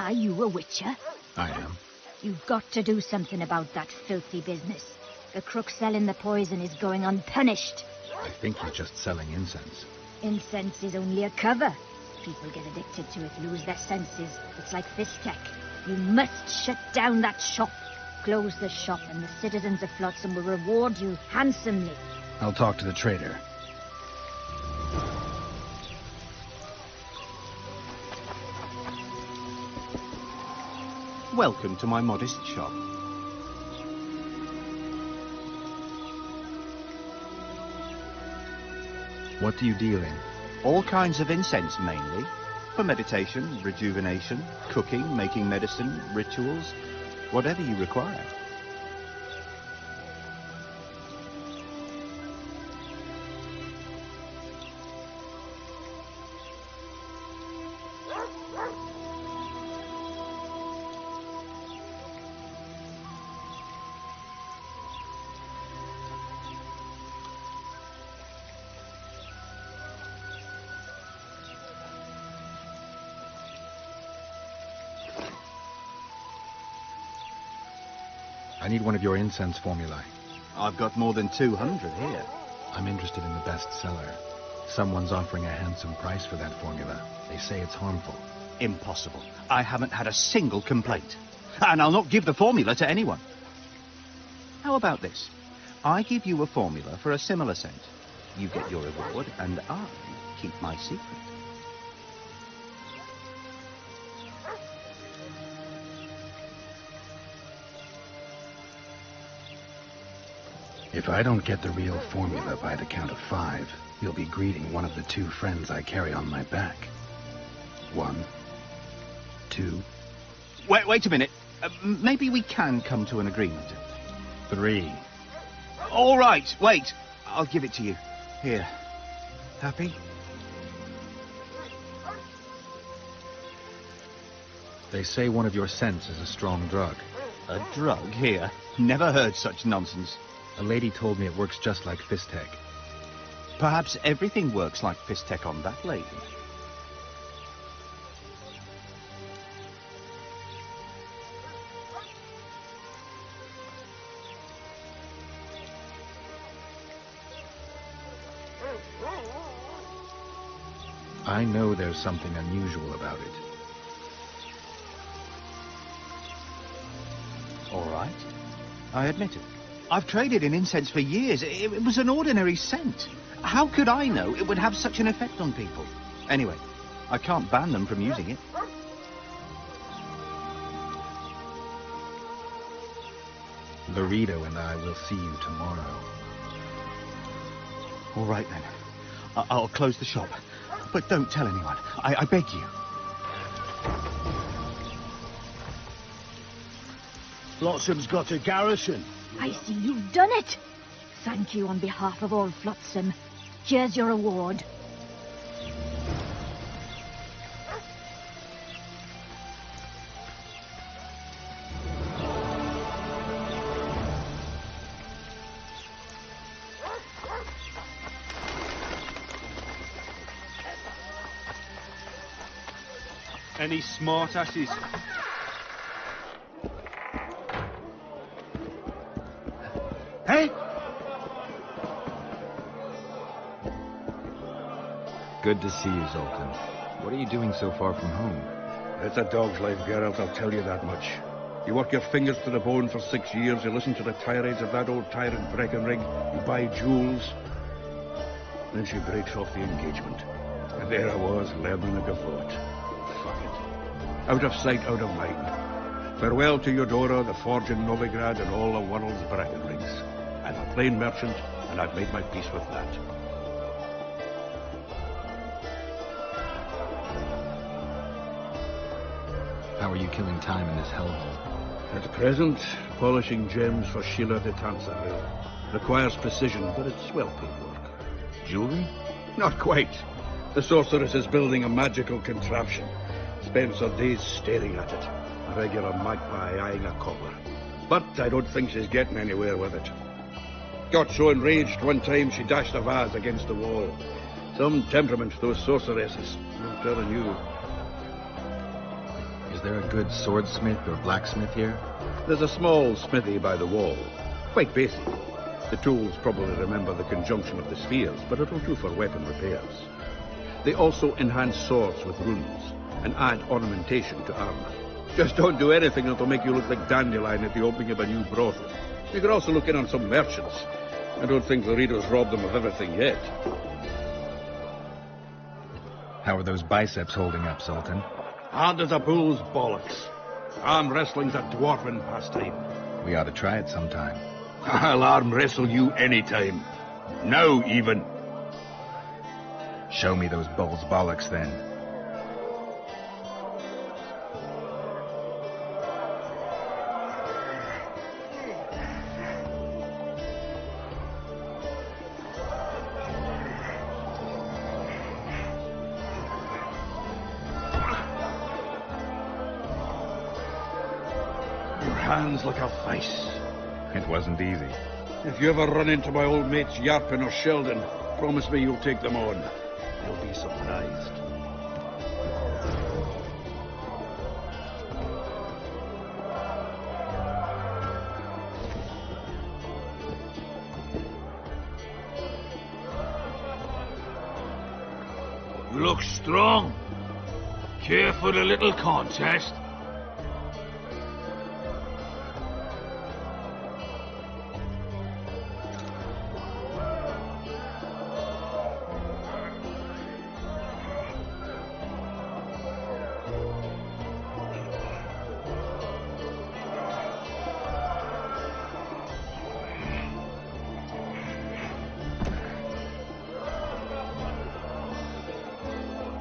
Are you a witcher? I am. You've got to do something about that filthy business. The crook selling the poison is going unpunished. I think he's just selling incense. Incense is only a cover. People get addicted to it, lose their senses. It's like Fistek. You must shut down that shop. Close the shop and the citizens of Flotsam will reward you handsomely. I'll talk to the trader. Welcome to my modest shop. What do you deal in? All kinds of incense, mainly. For meditation, rejuvenation, cooking, making medicine, rituals, whatever you require. I need one of your incense formulae. I've got more than 200 here. I'm interested in the best seller. Someone's offering a handsome price for that formula. They say it's harmful. Impossible. I haven't had a single complaint. And I'll not give the formula to anyone. How about this? I give you a formula for a similar scent. You get your reward, and I keep my secret. If I don't get the real formula by the count of 5, you'll be greeting one of the 2 friends I carry on my back. 1, 2... Wait a minute. Maybe we can come to an agreement. 3. All right, wait. I'll give it to you. Here. Happy? They say one of your scents is a strong drug. A drug here? Never heard such nonsense. A lady told me it works just like Fistek. Perhaps everything works like Fistek on that lady. I know there's something unusual about it. All right. I admit it. I've traded in incense for years. It was an ordinary scent. How could I know it would have such an effect on people? Anyway, I can't ban them from using it. Laredo and I will see you tomorrow. All right, then. I'll close the shop. But don't tell anyone. I beg you. Flotsam's got a garrison. I see you've done it. Thank you on behalf of all Flotsam. Here's your reward. Any smart asses? Hey? Good to see you, Zoltan. What are you doing so far from home? It's a dog's life, Geralt, I'll tell you that much. You work your fingers to the bone for 6 years, you listen to the tirades of that old tyrant Breckenrig, you buy jewels. Then she breaks off the engagement. And there I was, learning like a vote. Fuck it. Out of sight, out of mind. Farewell to Eudora, the forge in Novigrad, and all the world's Breckenrigs. I'm a plain merchant, and I've made my peace with that. How are you killing time in this hellhole? At present, polishing gems for Sheila de Tanserville. Requires precision, but it's well-paid work. Jewelry? Not quite. The sorceress is building a magical contraption. Spends her days staring at it. A regular magpie eyeing a copper. But I don't think she's getting anywhere with it. Got so enraged one time she dashed a vase against the wall. Some temperament, those sorceresses. I'm telling you. Is Is there a good swordsmith or blacksmith here? There's a small smithy by the wall. Quite basic. The tools probably remember the conjunction of the spheres, but it'll do for weapon repairs. They also enhance swords with runes and add ornamentation to armor. Just don't do anything that'll make you look like Dandelion at the opening of a new brothel. You could also look in on some merchants. I don't think the readers robbed them of everything yet. How are those biceps holding up, Sultan? Hard as a bull's bollocks. Arm wrestling's a dwarven pastime. We ought to try it sometime. I'll arm wrestle you anytime. Now, even. Show me those bull's bollocks, then. Your hands like a vice. It wasn't easy. If you ever run into my old mates Yarpin or Sheldon, promise me you'll take them on. You'll be surprised. You look strong. Care for a little contest?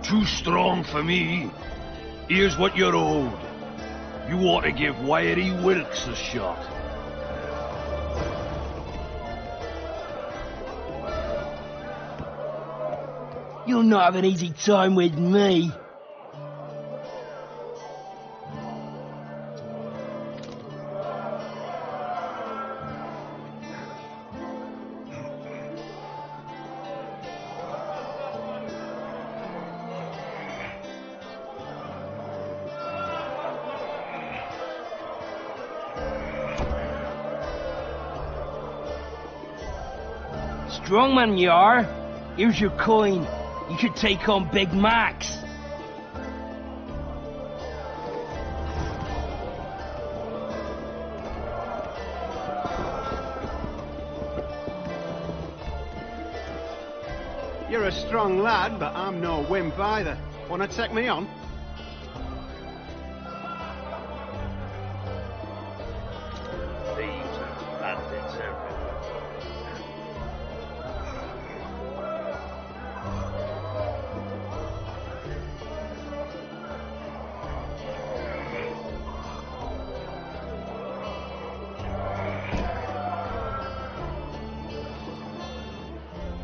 Too strong for me. Here's what you're owed. You ought to give Wiry Wilkes a shot. You'll not have an easy time with me. Strong man you are. Here's your coin. You could take on Big Max. You're a strong lad, but I'm no wimp either. Wanna take me on? Thieves and bandits everywhere.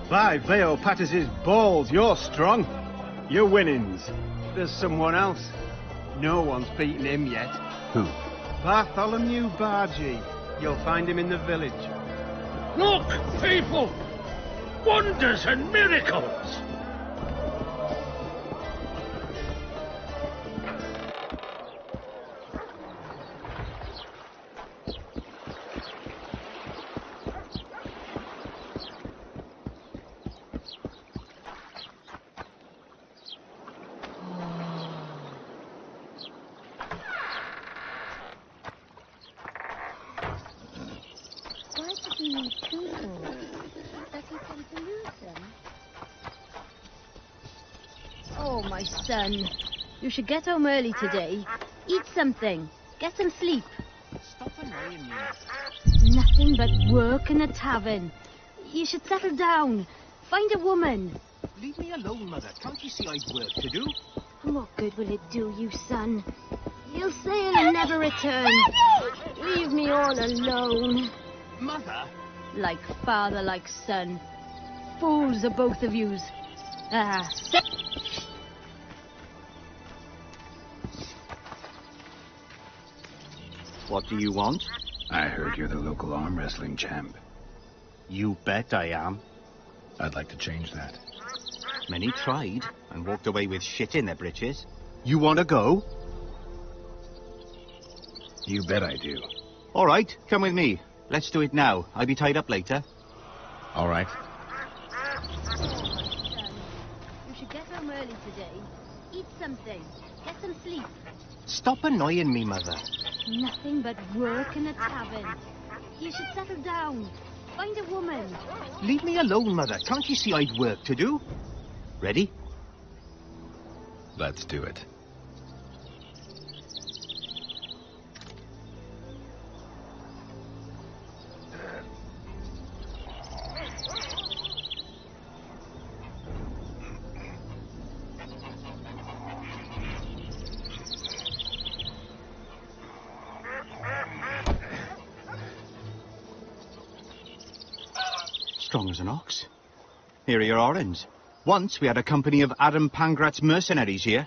By Veo Pattis's balls, you're strong. You're winnings. There's someone else. No one's beaten him yet. Who? Bartholomew Bargee. You'll find him in the village. Look, people! Wonders and miracles! Why did he need two swords? Does he tend to lose them? Oh, my son. You should get home early today. Eat something. Get some sleep. Stop annoying me. Nothing but work in a tavern. You should settle down. Find a woman. Leave me alone, Mother. Can't you see I've work to do? What good will it do you, son? You'll sail and never return. Leave me all alone. Mother? Like father, like son. Fools are both of yous. Ah, What do you want? I heard you're the local arm wrestling champ. You bet I am. I'd like to change that. Many tried and walked away with shit in their britches. You want to go? You bet I do. All right, come with me. Let's do it now. I'll be tied up later. All right. You should get home early today. Eat something. Get some sleep. Stop annoying me, Mother. Nothing but work in a tavern. You should settle down. Find a woman. Leave me alone, Mother. Can't you see I'd work to do? Ready? Let's do it. Strong as an ox. Here are your orange. Once we had a company of Adam Pangrat's mercenaries here.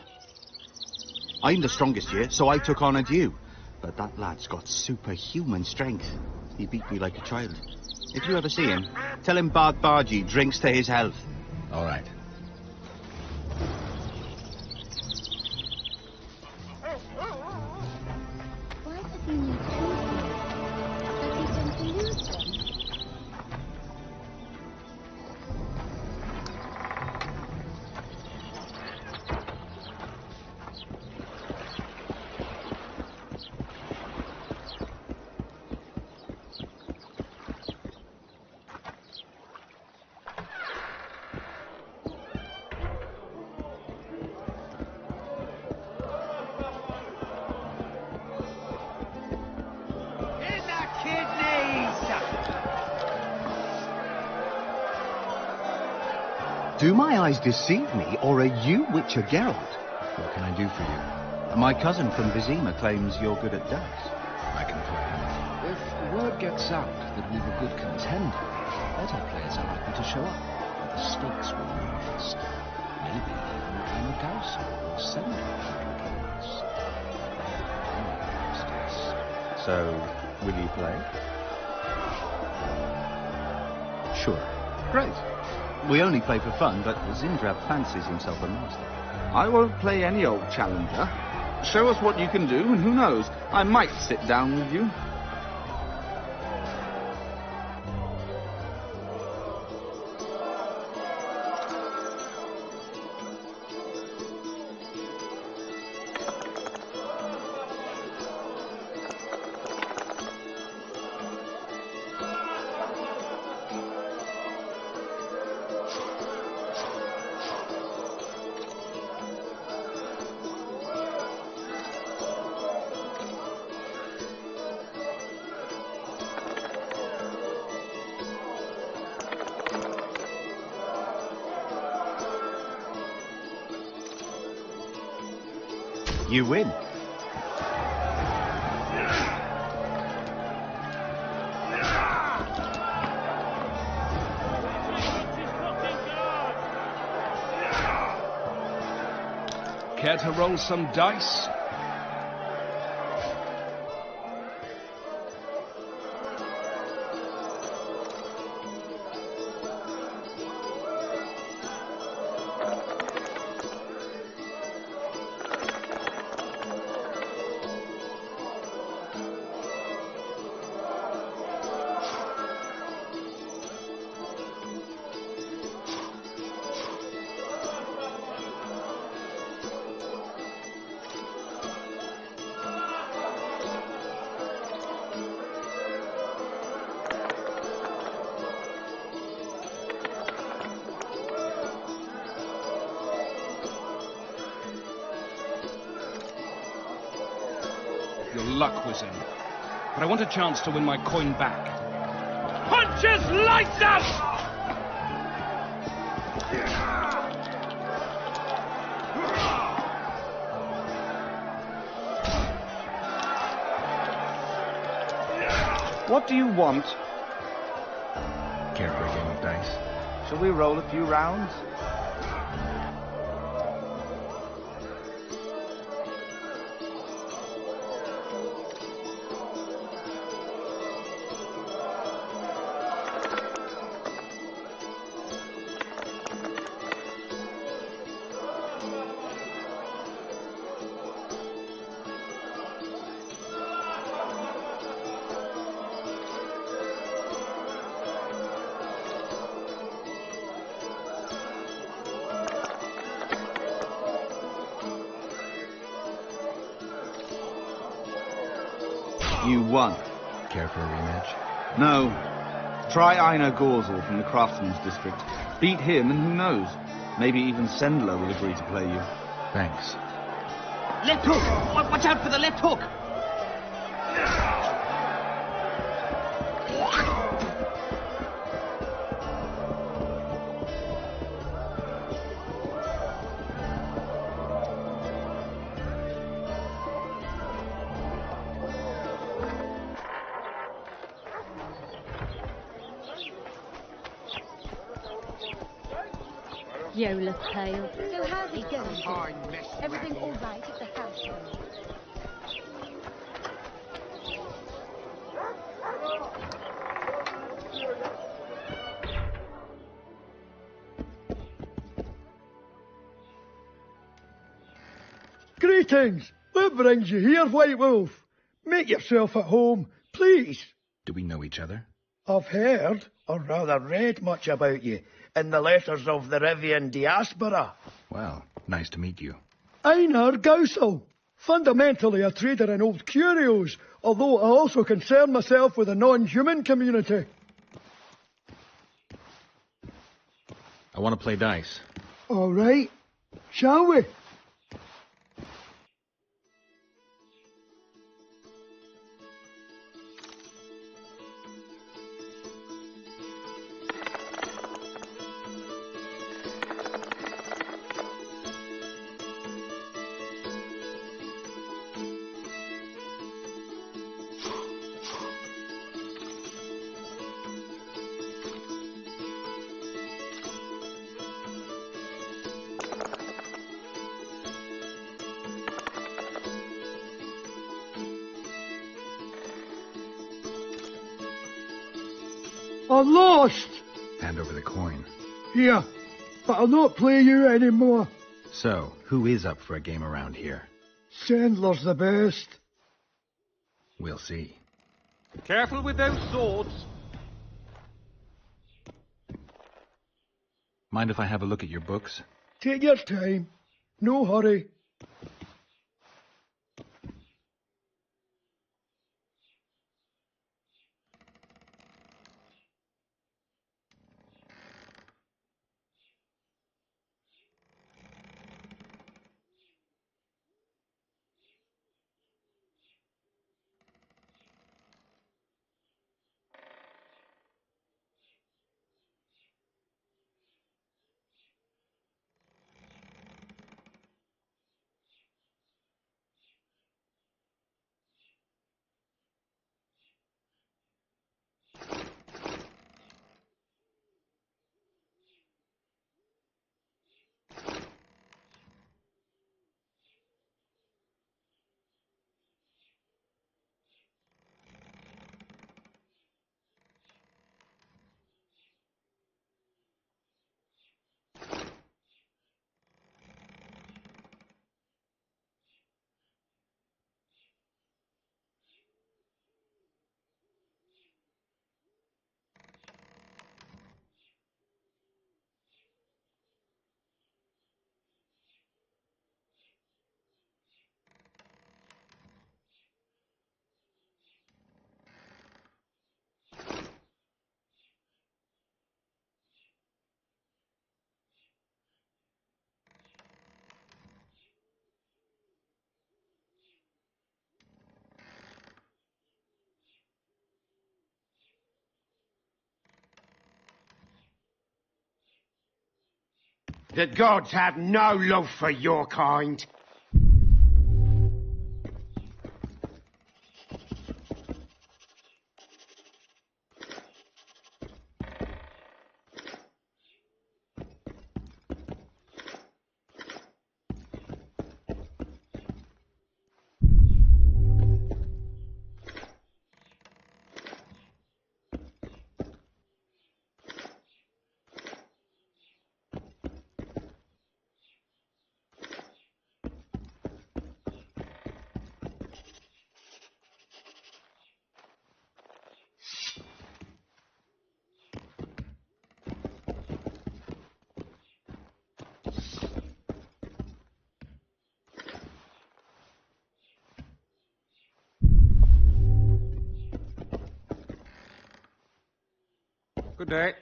I'm the strongest here, so I took on a due. But that lad's got superhuman strength. He beat me like a child. If you ever see him, tell him Bart Bargy drinks to his health. All right. Why does he need to? Does he tend to lose them? Do my eyes deceive me, or are you Witcher Geralt? What can I do for you? My cousin from Vizima claims you're good at darts. I can play. If word gets out that we've a good contender, better players are likely to show up. And the stakes will be raised. Maybe even climb a garrison or send patrols. So, will you play? Sure. Great. We only play for fun, but Zindrab fancies himself a master. I won't play any old challenger. Show us what you can do, and who knows, I might sit down with you. You win. Care to roll some dice? Your luck was in. But I want a chance to win my coin back. Punches lights out! What do you want? Care for a game of dice? Shall we roll a few rounds? You won. Care for a rematch? No. Try Einar Gorzel from the Craftsman's District. Beat him, and who knows? Maybe even Sendler will agree to play you. Thanks. Left hook! Watch out for the left hook! You look pale. So how's it going? Everything all right at the household? Greetings! What brings you here, White Wolf? Make yourself at home, please. Do we know each other? I've heard, or rather read much about you, in the letters of the Rivian diaspora. Well, nice to meet you. Einar Gaussel, fundamentally a trader in old curios, although I also concern myself with the non-human community. I want to play dice. All right, shall we? I lost! Hand over the coin. Here, but I'll not play you anymore. So, who is up for a game around here? Sandler's the best. We'll see. Careful with those swords. Mind if I have a look at your books? Take your time. No hurry. The gods have no love for your kind. Good day.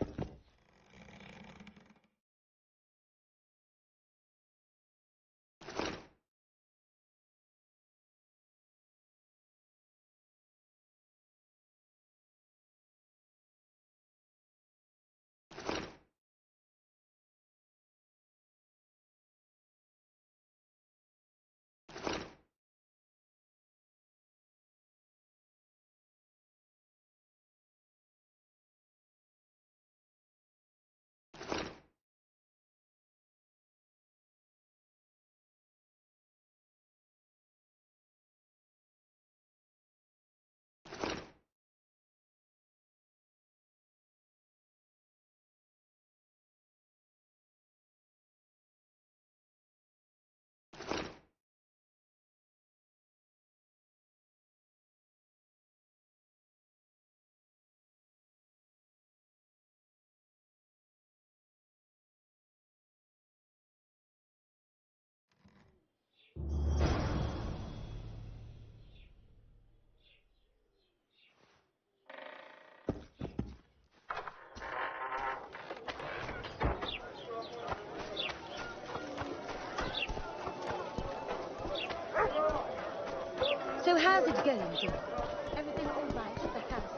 So how's it going, dear? Everything all right at the house?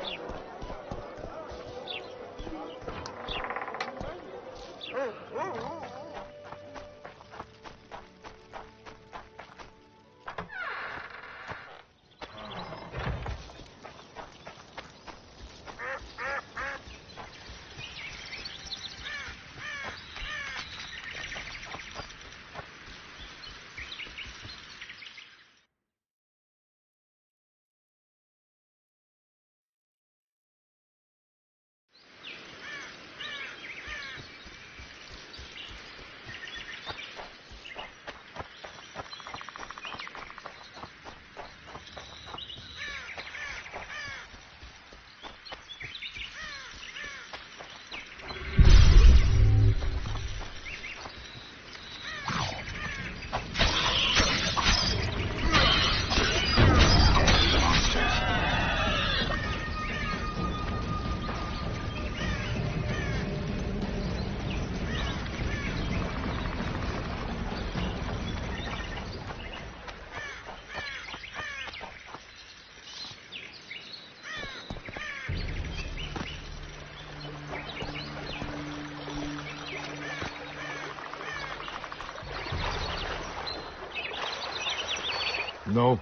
No.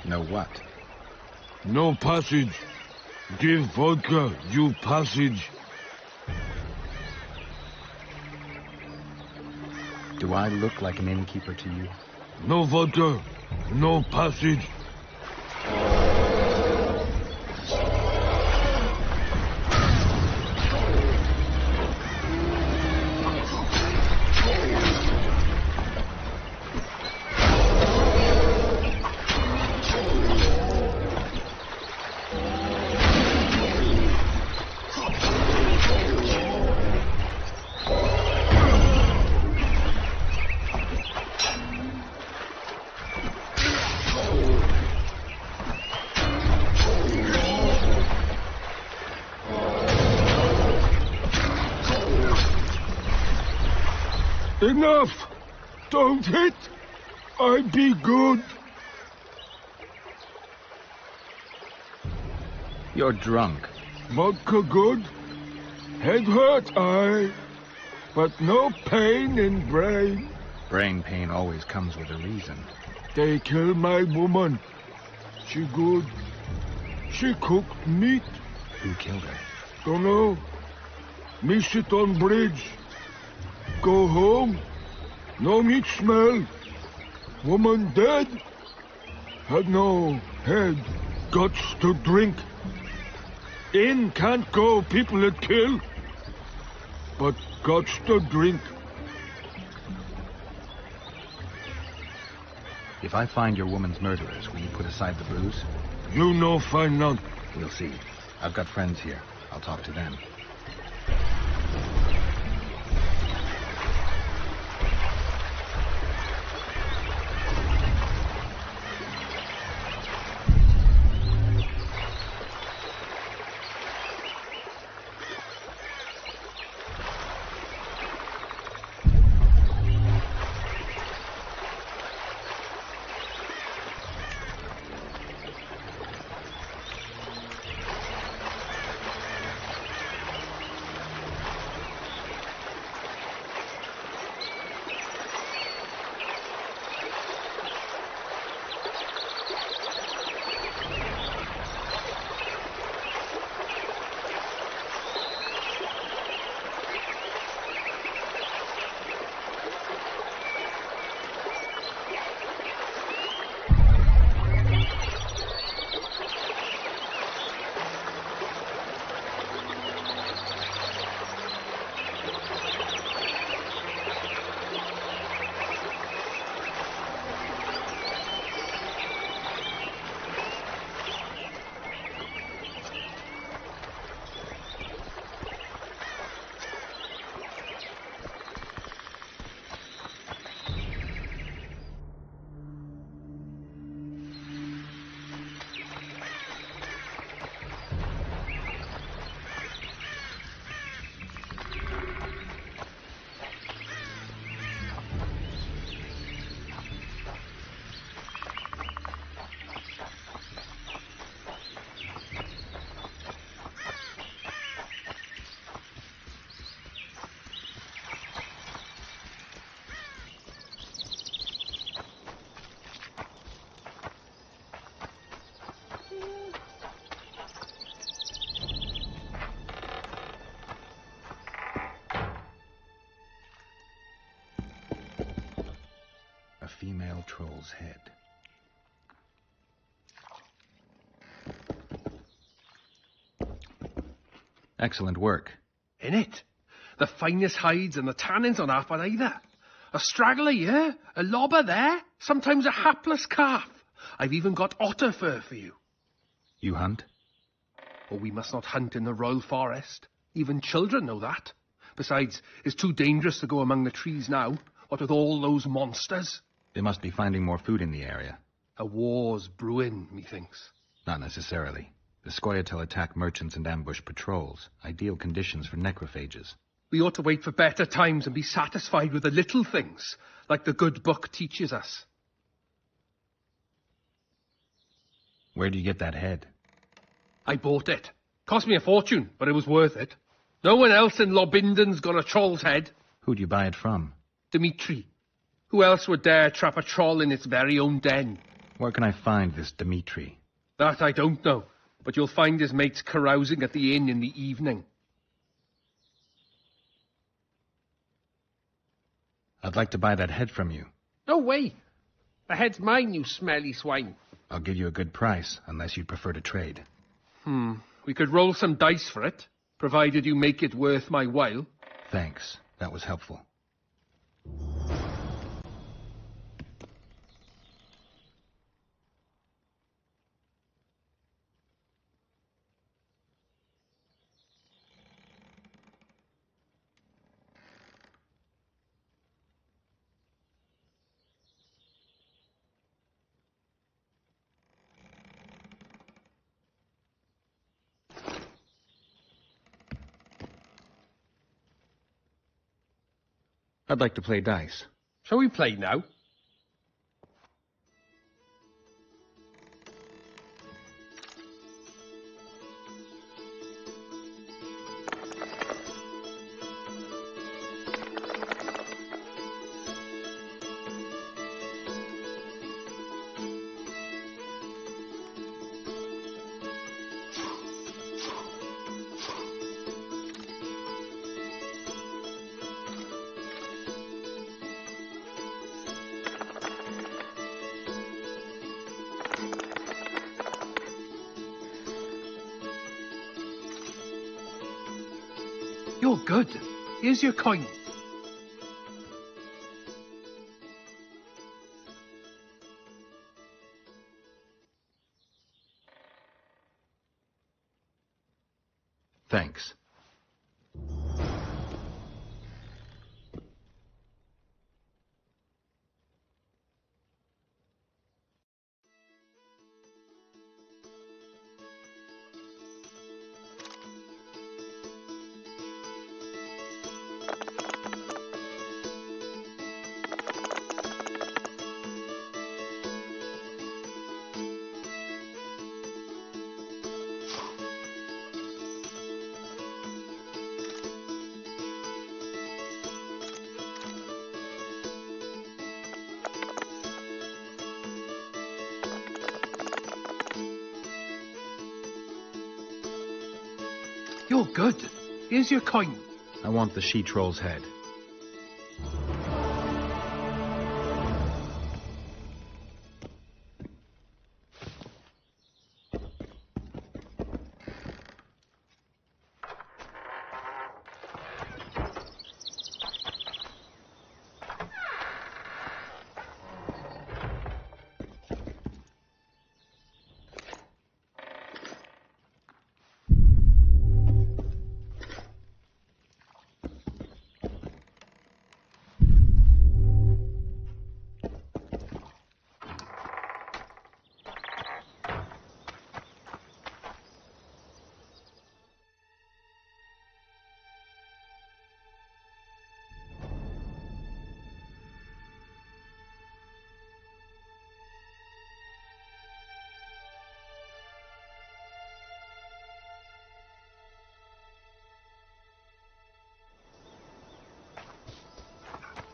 No what? No passage. Give vodka, you passage. Do I look like an innkeeper to you? No vodka, no passage. Enough! Don't hit! I be good. You're drunk. Vodka good. Head hurt, aye. But no pain in brain. Brain pain always comes with a reason. They kill my woman. She good. She cooked meat. Who killed her? Dunno. Me sit on bridge. Go home. No meat smell. Woman dead. Had no head. Guts to drink. In can't go, people it kill. But guts to drink. If I find your woman's murderers, will you put aside the booze? You no find none. We'll see. I've got friends here. I'll talk to them. female troll's head. Excellent work. In it? The finest hides and the tannins on half either. A straggler here, a lobber there, sometimes a hapless calf. I've even got otter fur for you. You hunt? Oh, we must not hunt in the royal forest. Even children know that. Besides, it's too dangerous to go among the trees now, what with all those monsters. They must be finding more food in the area. A war's brewing, methinks. Not necessarily. The Scoia'tael attack merchants and ambush patrols. Ideal conditions for necrophages. We ought to wait for better times and be satisfied with the little things, like the good book teaches us. Where do you get that head? I bought it. Cost me a fortune, but it was worth it. No one else in Lobinden's got a troll's head. Who'd you buy it from? Dimitri. Who else would dare trap a troll in its very own den? Where can I find this Dimitri? That I don't know, but you'll find his mates carousing at the inn in the evening. I'd like to buy that head from you. No way. The head's mine, you smelly swine. I'll give you a good price, unless you'd prefer to trade. We could roll some dice for it, provided you make it worth my while. Thanks. That was helpful. I'd like to play dice. Shall we play now? You're good. Here's your coin. Thanks. You're good. Here's your coin. I want the she-troll's head.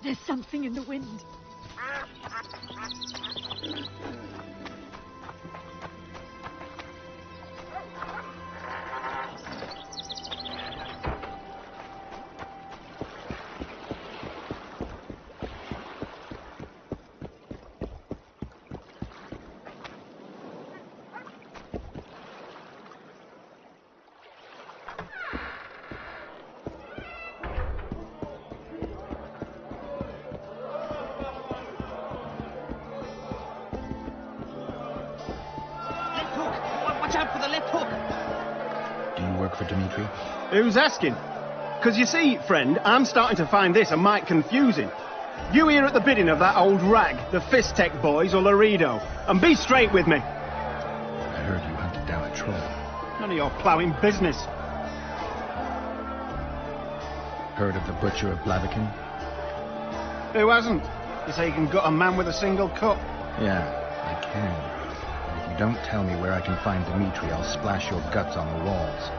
There's something in the wind. look for Dimitri? Who's asking? Because you see, friend, I'm starting to find this a mite confusing. You here at the bidding of that old rag, the Fist Tech boys or Laredo, and be straight with me. I heard you hunted down a troll. None of your ploughing business. Heard of the Butcher of Blaviken? Who hasn't? You say you can gut a man with a single cut? Yeah, I can. And if you don't tell me where I can find Dimitri, I'll splash your guts on the walls.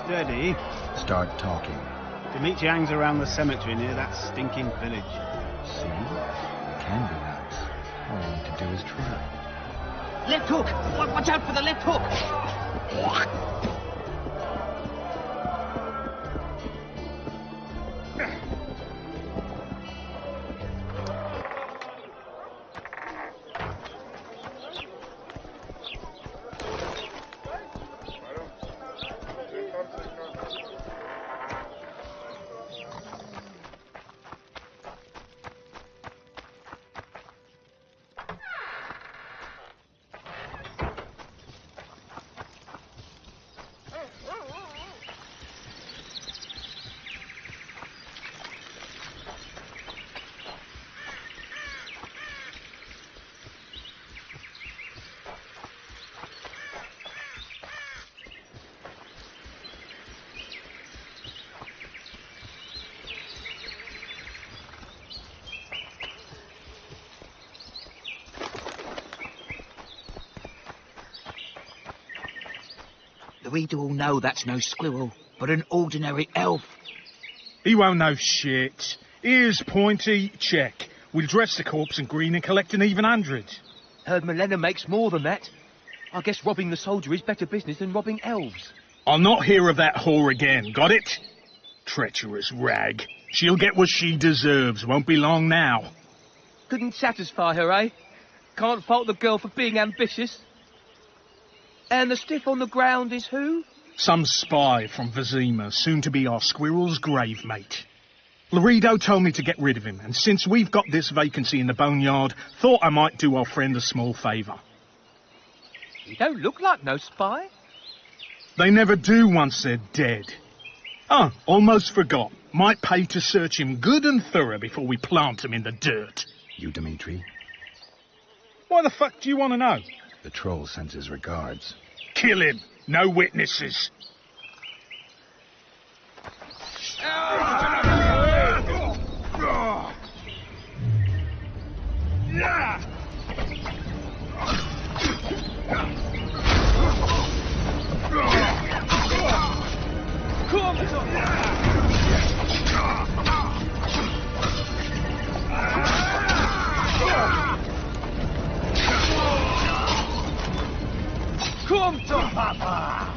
Steady. Start talking. Dimitri hangs around the cemetery near that stinking village. See? It can be nice. All I need to do is try. Left hook! Watch out for the left hook! The reader will know that's no squirrel, but an ordinary elf. He won't know shit. Here's Pointy, check. We'll dress the corpse in green and collect an even 100. Heard Milena makes more than that. I guess robbing the soldier is better business than robbing elves. I'll not hear of that whore again, got it? Treacherous rag. She'll get what she deserves, won't be long now. Couldn't satisfy her, eh? Can't fault the girl for being ambitious. And the stiff on the ground is who? Some spy from Vizima, soon to be our squirrel's grave mate. Laredo told me to get rid of him, and since we've got this vacancy in the boneyard, thought I might do our friend a small favour. You don't look like no spy. They never do once they're dead. Oh, almost forgot. Might pay to search him good and thorough before we plant him in the dirt. You, Dimitri? Why the fuck do you want to know? The troll sends his regards. Kill him. No witnesses. Come to Papa!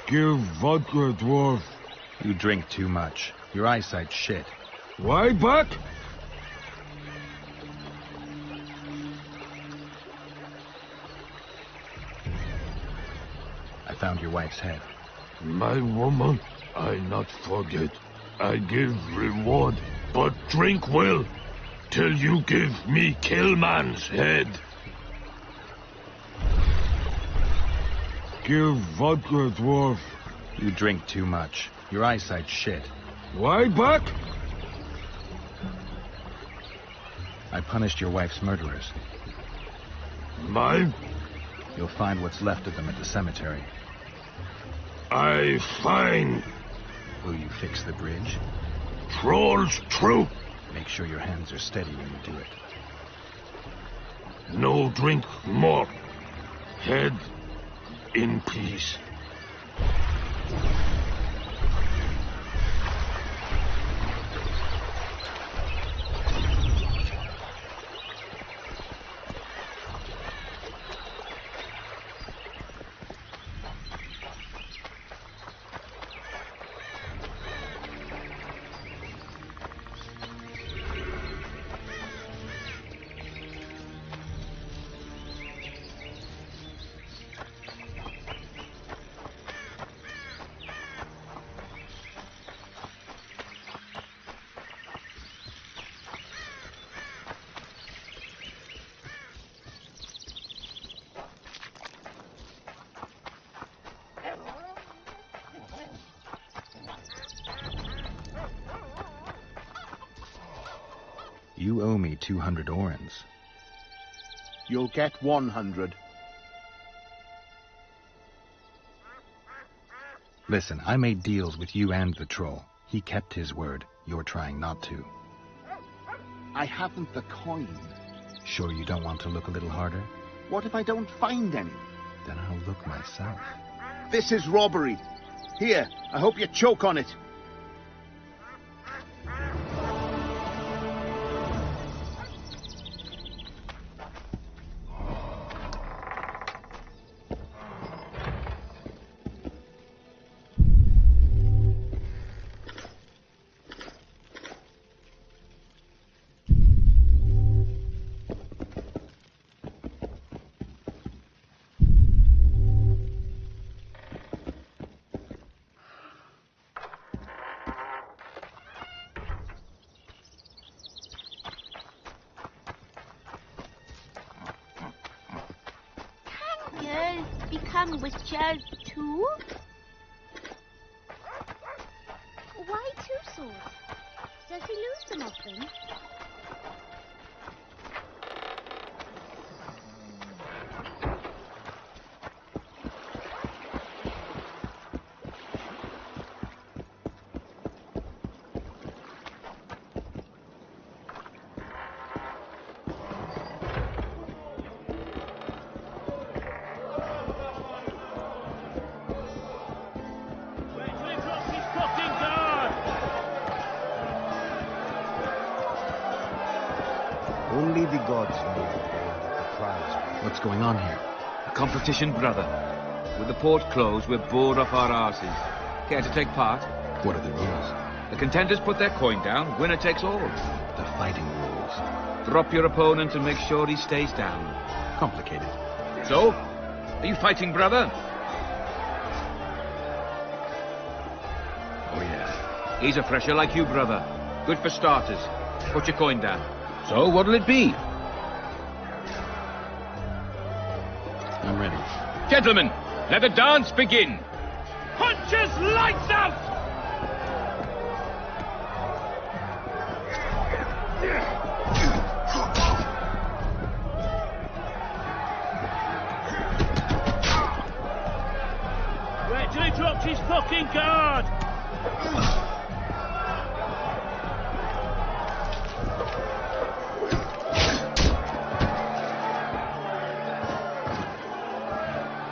Give vodka, dwarf. You drink too much. Your eyesight's shit. Why back? I found your wife's head. My woman, I not forget. I give reward, but drink well, till you give me kill man's head. Give vodka, dwarf. You drink too much. Your eyesight's shit. Why back? I punished your wife's murderers. Mine? You'll find what's left of them at the cemetery. I find. Will you fix the bridge? Trolls true. Make sure your hands are steady when you do it. No drink more. Head in peace. You owe me 200 orens. You'll get 100. Listen, I made deals with you and the troll. He kept his word. You're trying not to. I haven't the coin. Sure you don't want to look a little harder? What if I don't find any? Then I'll look myself. This is robbery. Here, I hope you choke on it. Become witches too? Why two swords? Does he lose them often? Only the gods know the prize. What's going on here? A competition, brother. With the port closed, we're bored off our arses. Care to take part? What are the rules? The contenders put their coin down, winner takes all. The fighting rules. Drop your opponent and make sure he stays down. Complicated. So, are you fighting, brother? Oh, yeah. He's a fresher like you, brother. Good for starters. Put your coin down. So, what'll it be? I'm ready. Gentlemen, let the dance begin. Punches lights out! Wait till he drops his fucking guard!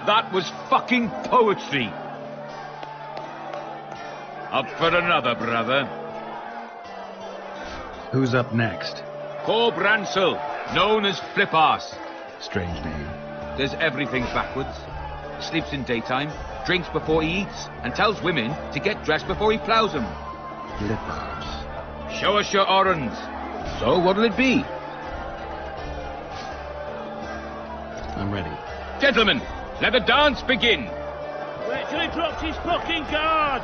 That was fucking poetry. Up for another, brother. Who's up next? Corb Ransel, known as Flip-Arse. Strange name. There's everything backwards. sleeps in daytime, drinks before he eats, and tells women to get dressed before he ploughs them. Lip barbs. Show us your orange. So what'll it be? I'm ready. Gentlemen, let the dance begin. Wait till he drops his fucking guard.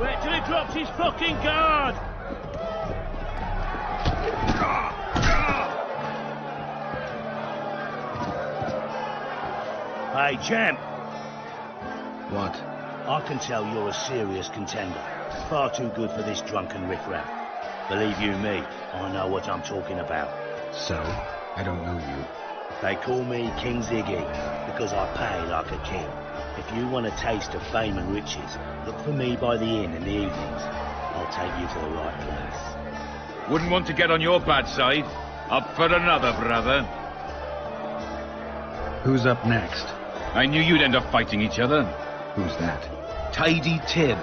Wait till he drops his fucking guard. Hey, champ. What? I can tell you're a serious contender. Far too good for this drunken riffraff. Believe you me, I know what I'm talking about. So? I don't know you. They call me King Ziggy because I pay like a king. If you want a taste of fame and riches, look for me by the inn in the evenings. I'll take you to the right place. Wouldn't want to get on your bad side. Up for another, brother. Who's up next? I knew you'd end up fighting each other. Who's that? Tidy Tib.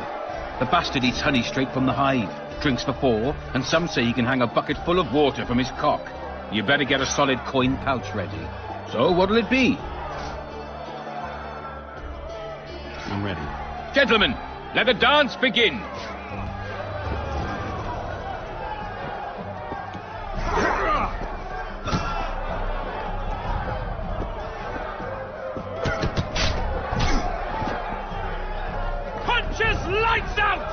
The bastard eats honey straight from the hive, drinks for 4, and some say he can hang a bucket full of water from his cock. You better get a solid coin pouch ready. So what'll it be? I'm ready. Gentlemen, let the dance begin. Punches lights out!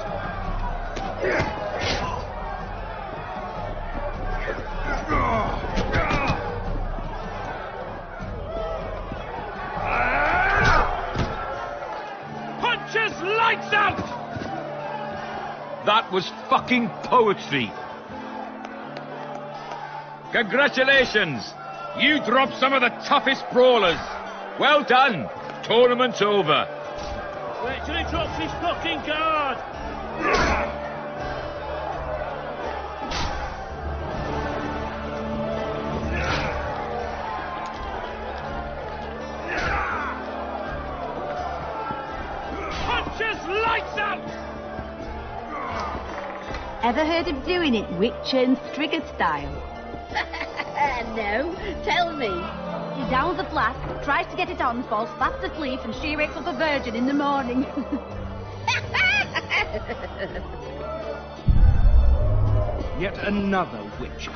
Punches lights out! That was fucking poetry. Congratulations! You dropped some of the toughest brawlers. Well done. Tournament's over. Wait till he drops his fucking guard! Punches lights out! Ever heard of doing it witch and Striggers style? No, tell me. He downs a flask, tries to get it on, falls fast asleep, and she wakes up a virgin in the morning. Yet another witch.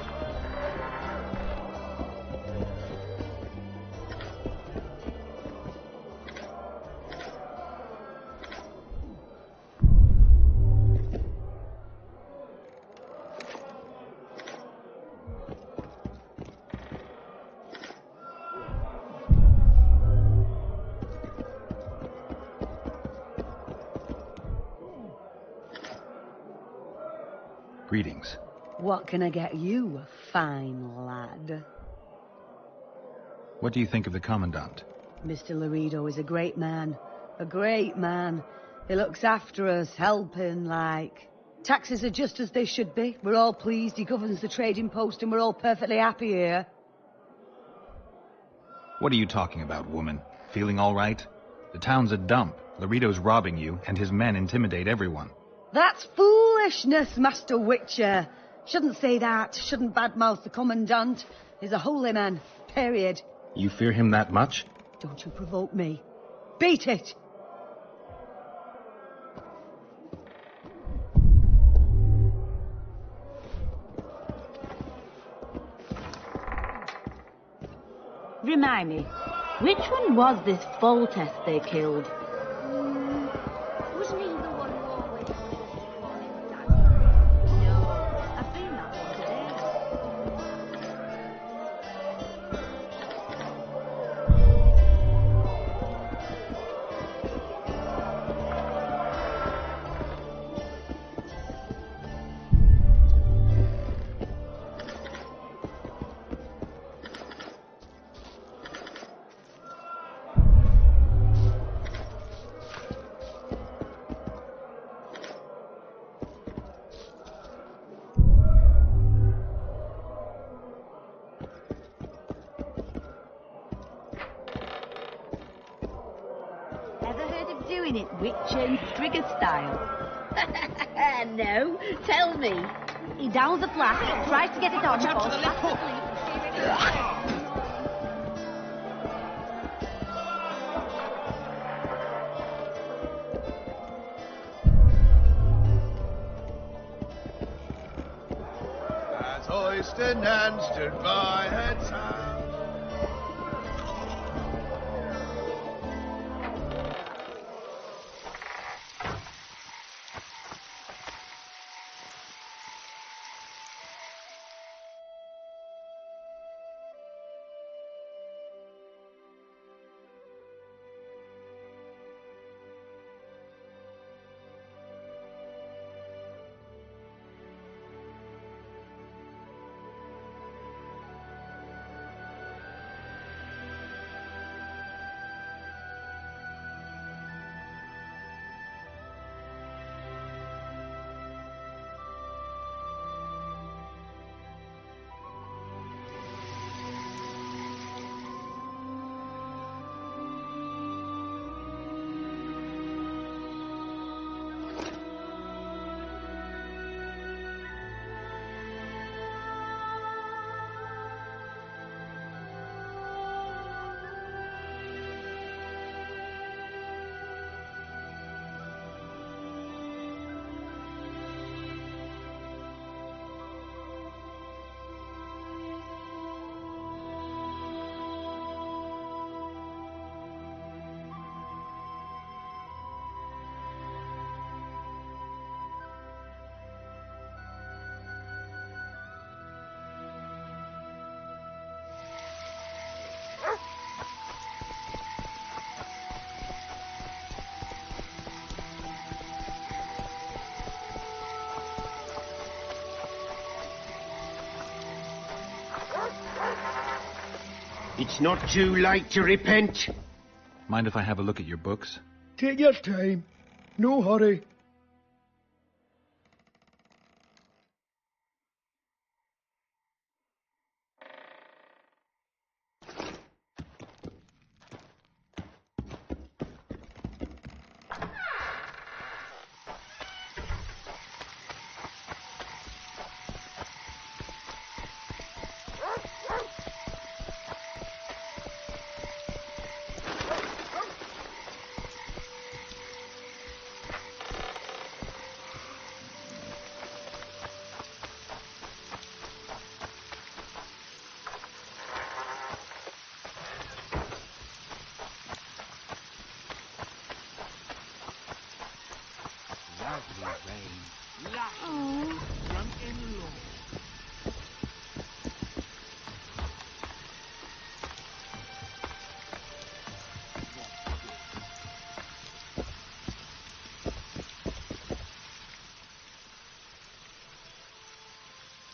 Greetings. What can I get you, fine lad? What do you think of the Commandant? Mr. Laredo is a great man. A great man. He looks after us, helping, like. Taxes are just as they should be. We're all pleased he governs the trading post and we're all perfectly happy here. What are you talking about, woman? Feeling all right? The town's a dump. Laredo's robbing you, and his men intimidate everyone. That's foolishness, Master Witcher. Shouldn't say that. Shouldn't badmouth the Commandant. He's a holy man. Period. You fear him that much? Don't you provoke me. Beat it! Remind me, which one was this Foltest they killed? Wasn't he the one who always wanted us to call him Dad? No, I've seen that one today. doing it witch and Striga style? No, tell me. He downs the flask, tries to get it on, falls fast asleep. As Oyster Nan stood by her town. It's not too late to repent. Mind if I have a look at your books? Take your time. No hurry.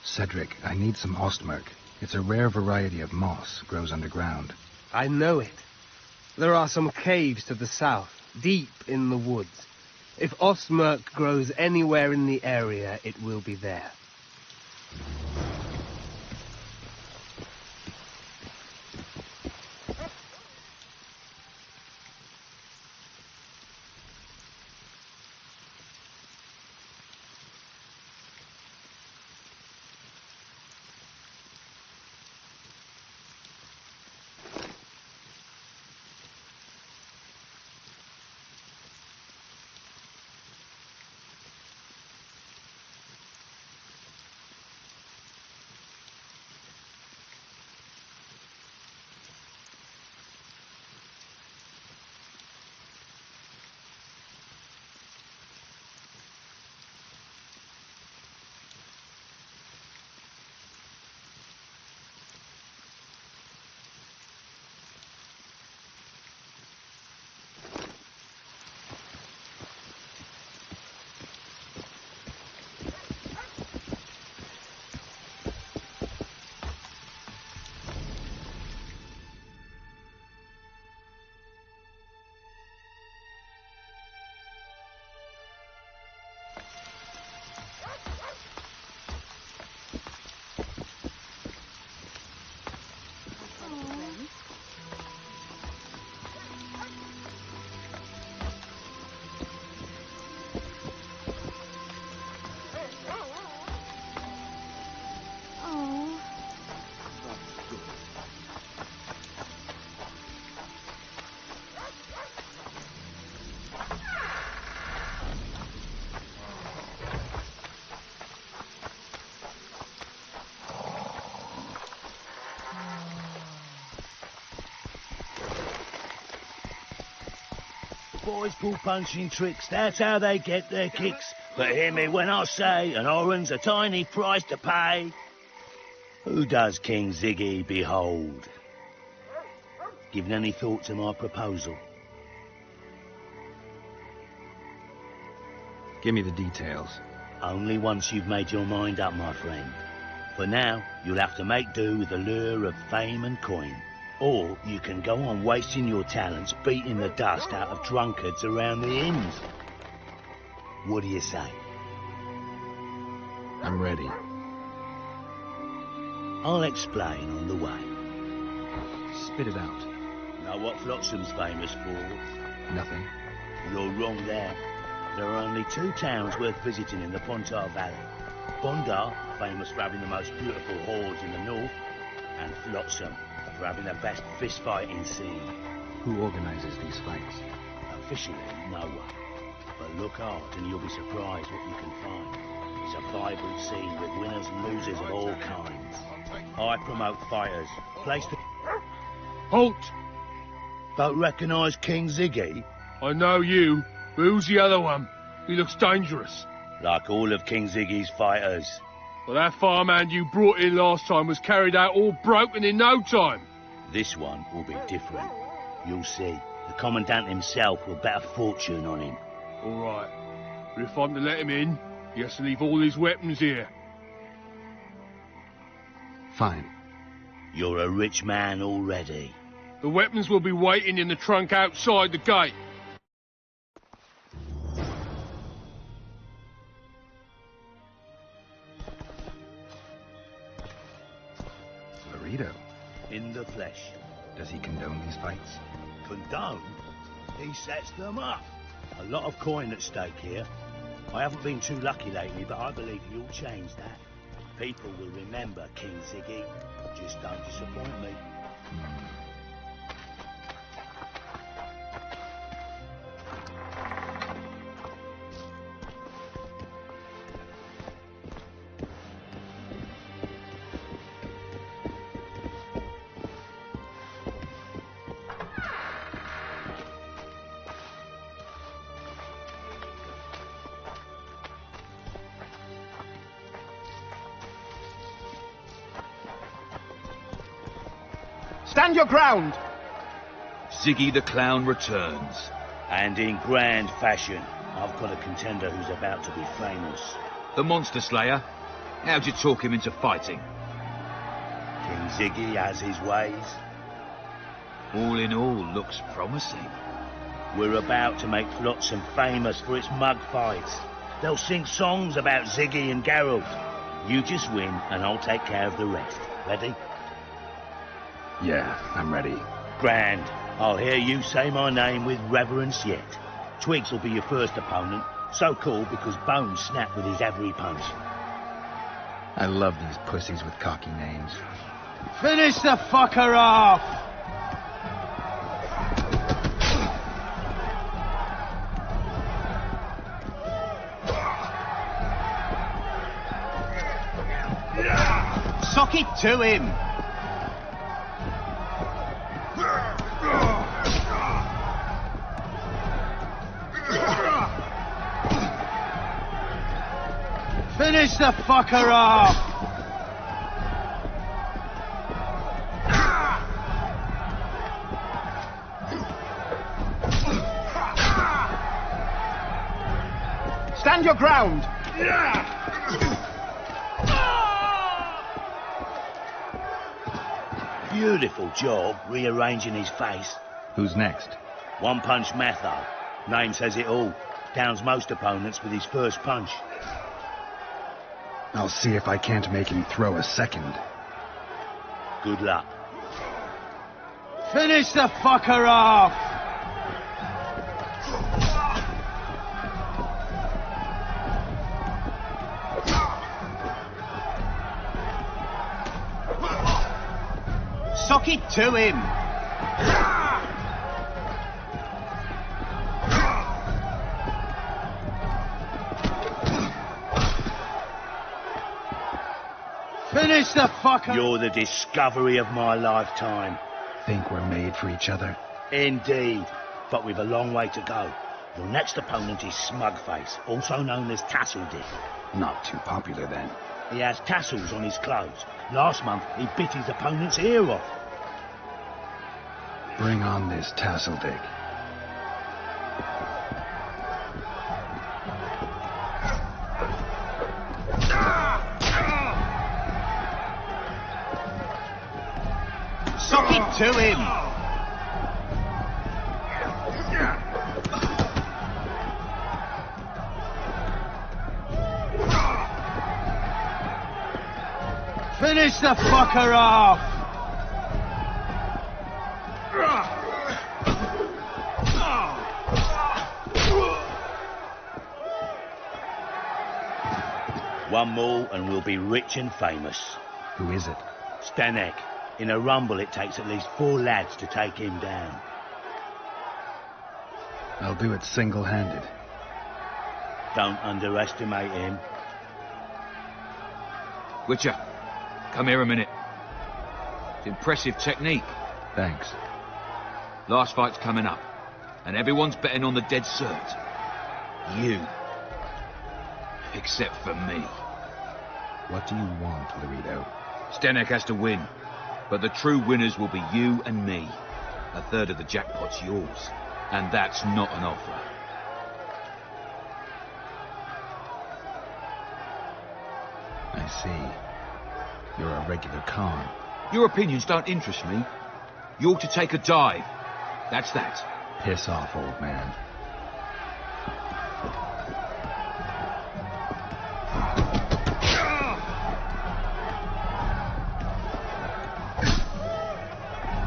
Cedric, I need some ostmerk. It's a rare variety of moss, grows underground. I know it. There are some caves to the south, deep in the woods. If ostmerk grows anywhere in the area, it will be there. boys pull punching tricks, that's how they get their kicks. But hear me when I say an oran's a tiny price to pay. Who does King Ziggy behold? Given any thought to my proposal? Give me the details. Only once you've made your mind up, my friend. For now, you'll have to make do with the lure of fame and coin. Or you can go on wasting your talents beating the dust out of drunkards around the inns. What do you say? I'm ready. I'll explain on the way. Spit it out. Know what Flotsam's famous for? Nothing. You're wrong there. There are only 2 towns worth visiting in the Pontar Valley. Bondar, famous for having the most beautiful whores in the north, and Flotsam, for having the best fist-fighting scene. Who organizes these fights? Officially, no one. But look hard and you'll be surprised what you can find. It's a vibrant scene with winners and losers of all kinds. I promote fighters. Place to... Halt! Don't recognise King Ziggy? I know you, but who's the other one? He looks dangerous. Like all of King Ziggy's fighters. Well, that farmhand you brought in last time was carried out all broken in no time. This one will be different. You'll see. The Commandant himself will bet a fortune on him. All right. But if I'm to let him in, he has to leave all his weapons here. Fine. You're a rich man already. The weapons will be waiting in the trunk outside the gate. Laredo. In the flesh. Does he condone these fights? Condone? He sets them up. A lot of coin at stake here. I haven't been too lucky lately, but I believe you'll change that. People will remember King Ziggy. Just don't disappoint me. Stand your ground! Ziggy the Clown returns. And in grand fashion. I've got a contender who's about to be famous. The Monster Slayer? How'd you talk him into fighting? King Ziggy has his ways. All in all, looks promising. We're about to make Flotsam famous for its mug fights. They'll sing songs about Ziggy and Geralt. You just win, and I'll take care of the rest. Ready? Yeah, I'm ready. Grand. I'll hear you say my name with reverence yet. Twigs will be your first opponent, so called because Bones snapped with his every punch. I love these pussies with cocky names. Finish the fucker off! Sock it to him! Finish the fucker off! Stand your ground! Beautiful job rearranging his face. Who's next? One Punch Matho. Name says it all. Downs most opponents with his first punch. I'll see if I can't make him throw a second. Good luck. Finish the fucker off! Sock it to him! Finish the fucker! You're the discovery of my lifetime. Think we're made for each other? Indeed. but we've a long way to go. Your next opponent is Smugface, also known as Tasseldick. Not too popular then. He has tassels on his clothes. Last month, he bit his opponent's ear off. Bring on this Tasseldick. Sock it to him! Finish the fucker off! One more and we'll be rich and famous. Who is it? Stenek. In a rumble, it takes at least 4 lads to take him down. I'll do it single-handed. Don't underestimate him. Witcher, come here a minute. It's impressive technique. Thanks. Last fight's coming up, and everyone's betting on the dead cert. You. Except for me. What do you want, Laredo? Stenek has to win, but the true winners will be you and me. A third of the jackpot's yours, and that's not an offer. I see. You're a regular con. Your opinions don't interest me. You ought to take a dive. That's that. Piss off, old man.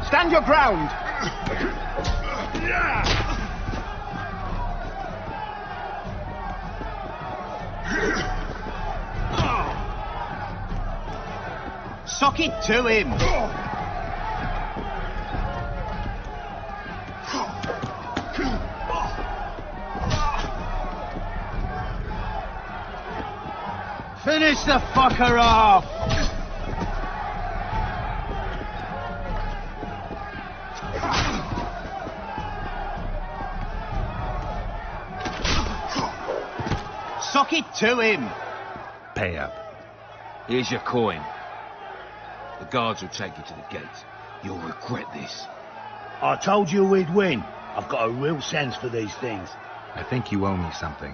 Stand your ground! Sock it to him! Finish the fucker off! Sock it to him! Pay up. Here's your coin. The guards will take you to the gate. You'll regret this. I told you we'd win. I've got a real sense for these things. I think you owe me something.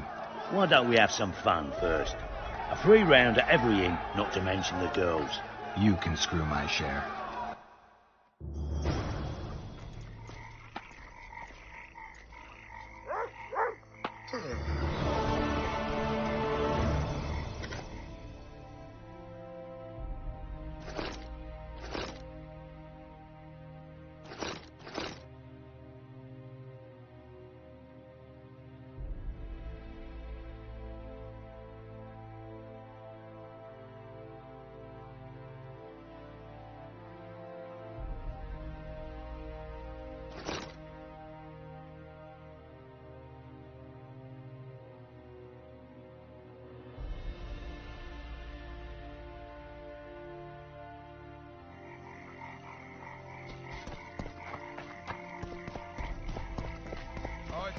Why don't we have some fun first? A free round at every inn, not to mention the girls. You can screw my share.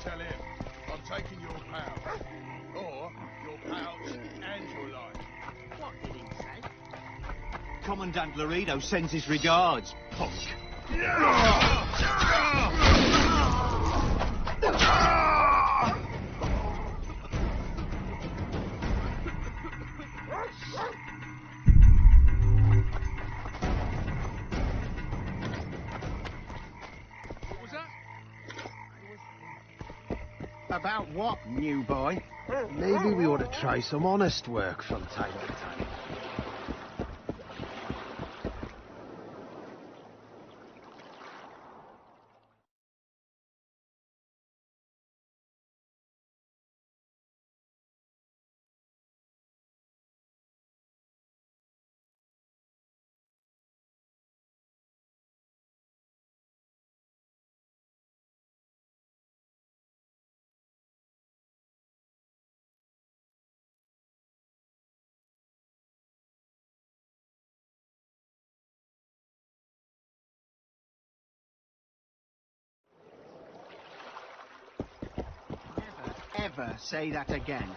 Tell him I'm taking your power, or your pouch and your life. What did he say? Commandant Laredo sends his regards, punk. About what, new boy? Maybe we ought to try some honest work from time to time. ever say that again.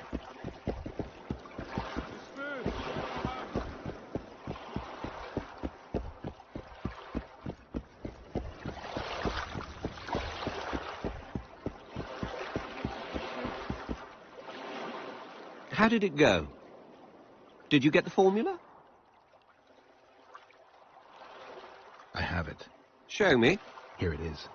How did it go? Did you get the formula? I have it. Show me. Here it is.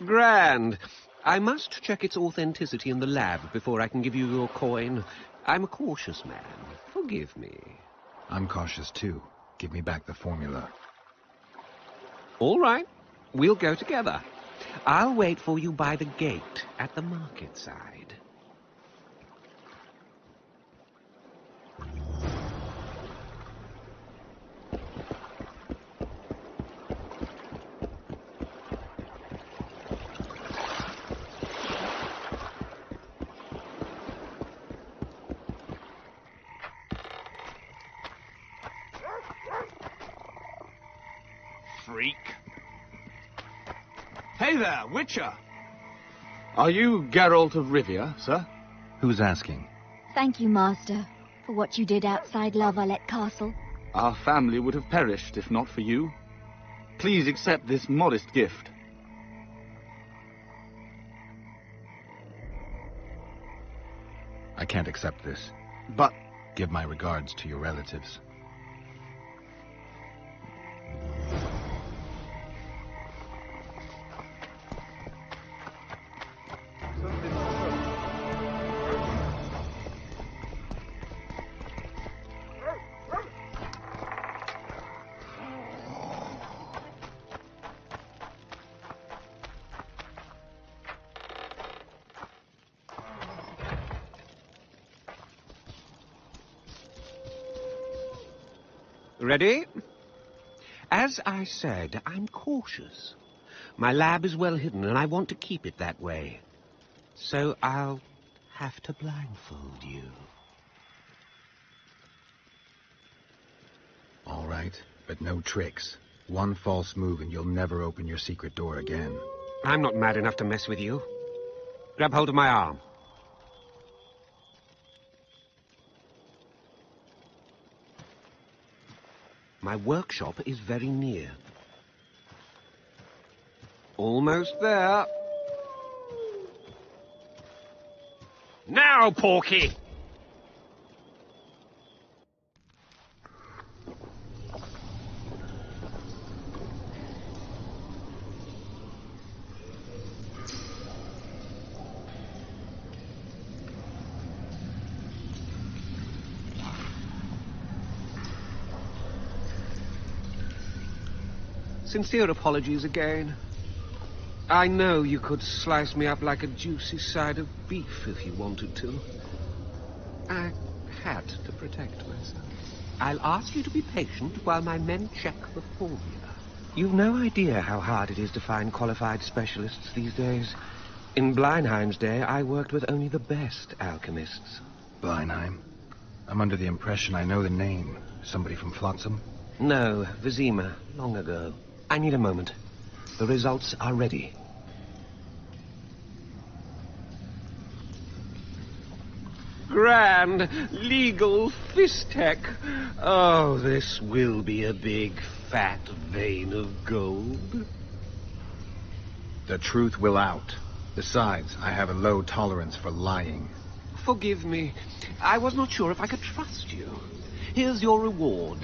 Grand. I must check its authenticity in the lab before I can give you your coin. I'm a cautious man. Forgive me. I'm cautious too. Give me back the formula. All right. We'll go together. I'll wait for you by the gate at the market side. Freak. Hey there, Witcher. Are you Geralt of Rivia, sir? Who's asking? Thank you, Master, for what you did outside La Valette Castle. Our family would have perished if not for you. Please accept this modest gift. I can't accept this. But... Give my regards to your relatives. Ready? As I said, I'm cautious. My lab is well hidden, and I want to keep it that way. So I'll have to blindfold you. All right, but no tricks. One false move and you'll never open your secret door again. I'm not mad enough to mess with you. Grab hold of my arm. My workshop is very near. Almost there. Now, Porky! Sincere apologies again. I know you could slice me up like a juicy side of beef if you wanted to. I had to protect myself. I'll ask you to be patient while my men check the formula. You've no idea how hard it is to find qualified specialists these days. In Bleinheim's day, I worked with only the best alchemists. Bleinheim? I'm under the impression I know the name. Somebody from Flotsam? No, Vizima, long ago. I need a moment. The results are ready. Grand legal fistech. Oh, this will be a big, fat vein of gold. The truth will out. Besides, I have a low tolerance for lying. Forgive me. I was not sure if I could trust you. Here's your reward.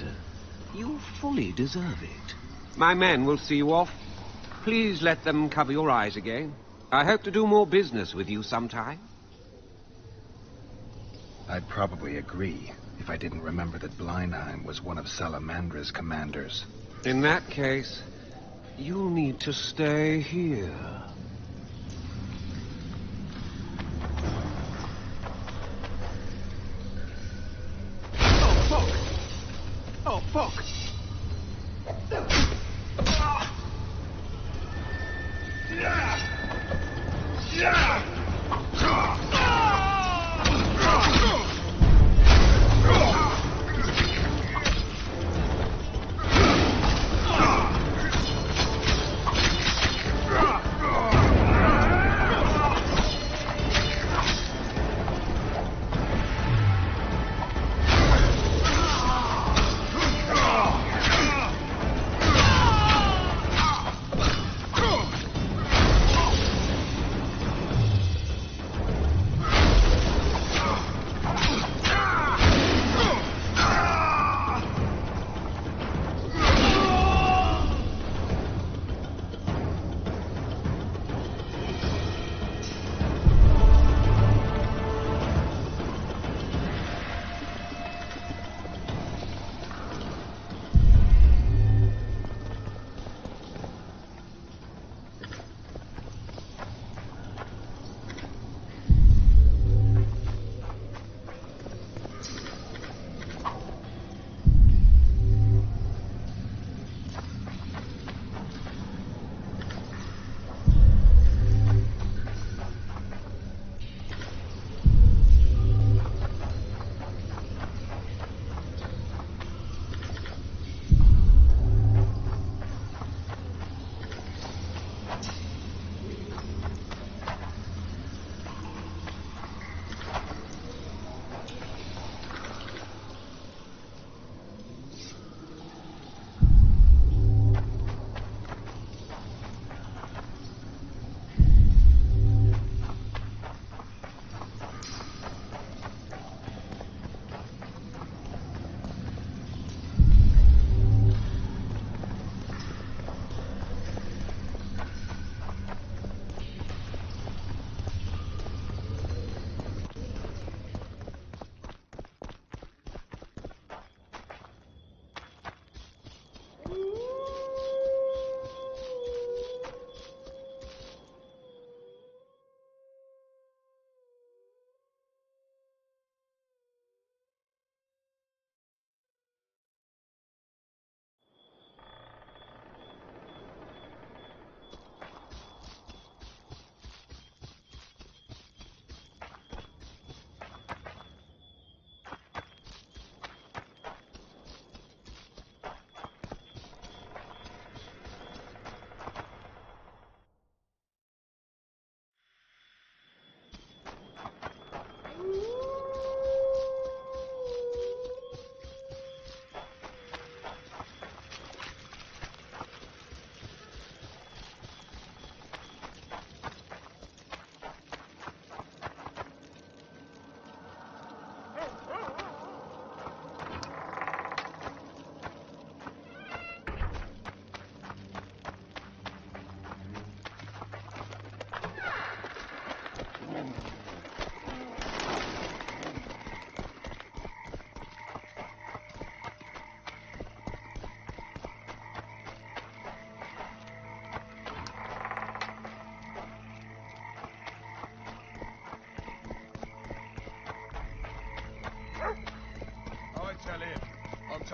You fully deserve it. My men will see you off. Please let them cover your eyes again. I hope to do more business with you sometime. I'd probably agree if I didn't remember that Bleinheim was one of Salamandra's commanders. In that case, you'll need to stay here. Oh, fuck! Oh, fuck!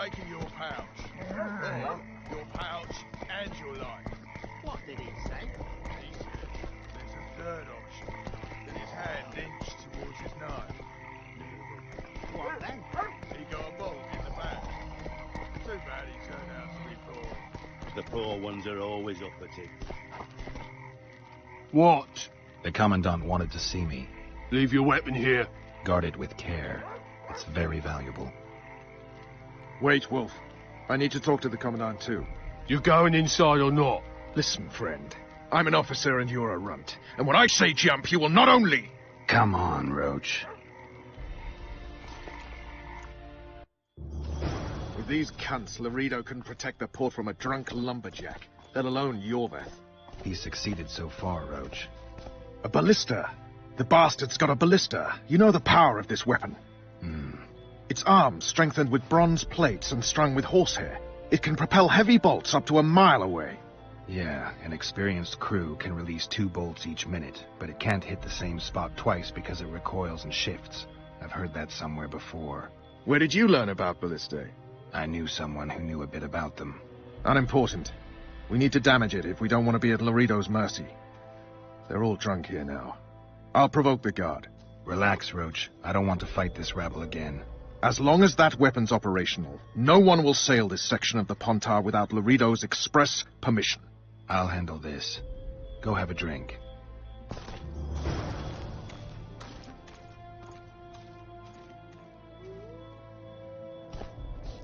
taking your pouch. Or your pouch and your life. What did he say? He said there's a third option. With his hand inched towards his knife. What then? He got a bolt in the back. Too bad he turned out to be poor. The poor ones are always up at it. What? The Commandant wanted to see me. Leave your weapon here. Guard it with care. It's very valuable. Wait, Wolf. I need to talk to the Commandant too. You going inside or not? Listen, friend. I'm an officer and you're a runt. And when I say jump, you will not only... Come on, Roach. With these cunts, Laredo can protect the port from a drunk lumberjack, let alone Yorveth. He's succeeded so far, Roach. A ballista. The bastard's got a ballista. You know the power of this weapon. Its arms strengthened with bronze plates and strung with horsehair. It can propel heavy bolts up to a mile away. Yeah, an experienced crew can release 2 bolts each minute, but it can't hit the same spot twice because it recoils and shifts. I've heard that somewhere before. Where did you learn about ballistae? I knew someone who knew a bit about them. Unimportant. We need to damage it if we don't want to be at Laredo's mercy. They're all drunk here now. I'll provoke the guard. Relax, Roach. I don't want to fight this rabble again. As long as that weapon's operational, no one will sail this section of the Pontar without Laredo's express permission. I'll handle this. Go have a drink.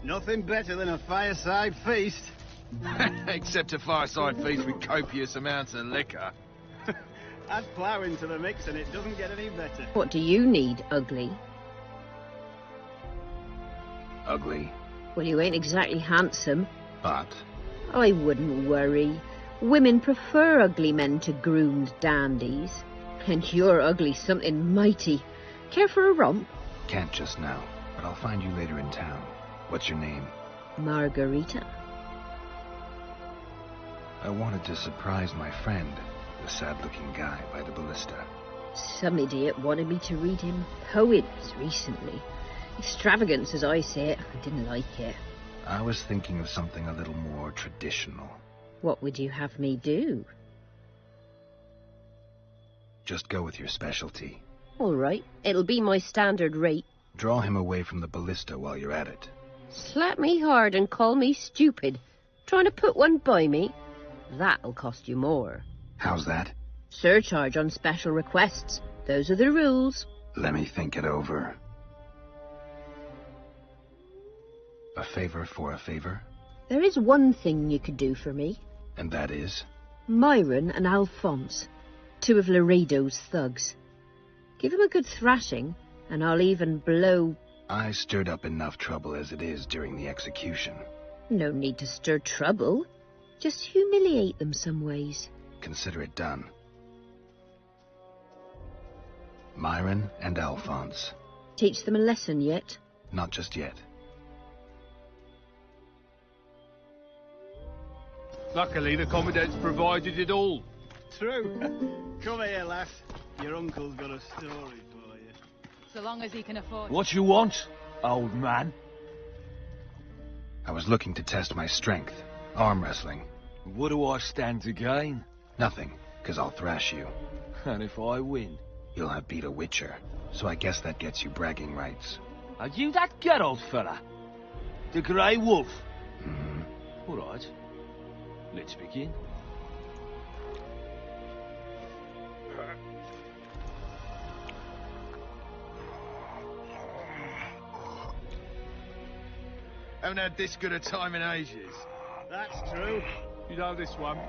Nothing better than a fireside feast. Except a fireside feast with copious amounts of liquor. Add plough into the mix and it doesn't get any better. What do you need, Ugly? Ugly? Well, you ain't exactly handsome. But? I wouldn't worry. Women prefer ugly men to groomed dandies. And you're ugly something mighty. Care for a romp? Can't just now, but I'll find you later in town. What's your name? Margarita. I wanted to surprise my friend, the sad-looking guy by the ballista. Some idiot wanted me to read him poems recently. Extravagance, as I say it. I didn't like it. I was thinking of something a little more traditional. What would you have me do? Just go with your specialty. All right. It'll be my standard rate. Draw him away from the ballista while you're at it. Slap me hard and call me stupid. Trying to put one by me? That'll cost you more. How's that? Surcharge on special requests. Those are the rules. Let me think it over. A favor for a favor? There is one thing you could do for me. And that is? Myron and Alphonse. 2 of Laredo's thugs. Give him a good thrashing, and I'll even blow... I stirred up enough trouble as it is during the execution. No need to stir trouble. Just humiliate them some ways. Consider it done. Myron and Alphonse. Teach them a lesson yet? Not just yet. Luckily, the Commandant's provided it all. True. Come here, lass. Your uncle's got a story for you. So long as he can afford What you want, old man? I was looking to test my strength. Arm wrestling. What do I stand to gain? Nothing, because I'll thrash you. And if I win? You'll have beat a witcher, so I guess that gets you bragging rights. Are you that good, old fella? The Grey Wolf? Mm-hmm. All right. Let's begin. Haven't had this good a time in ages. That's true. You know this one. A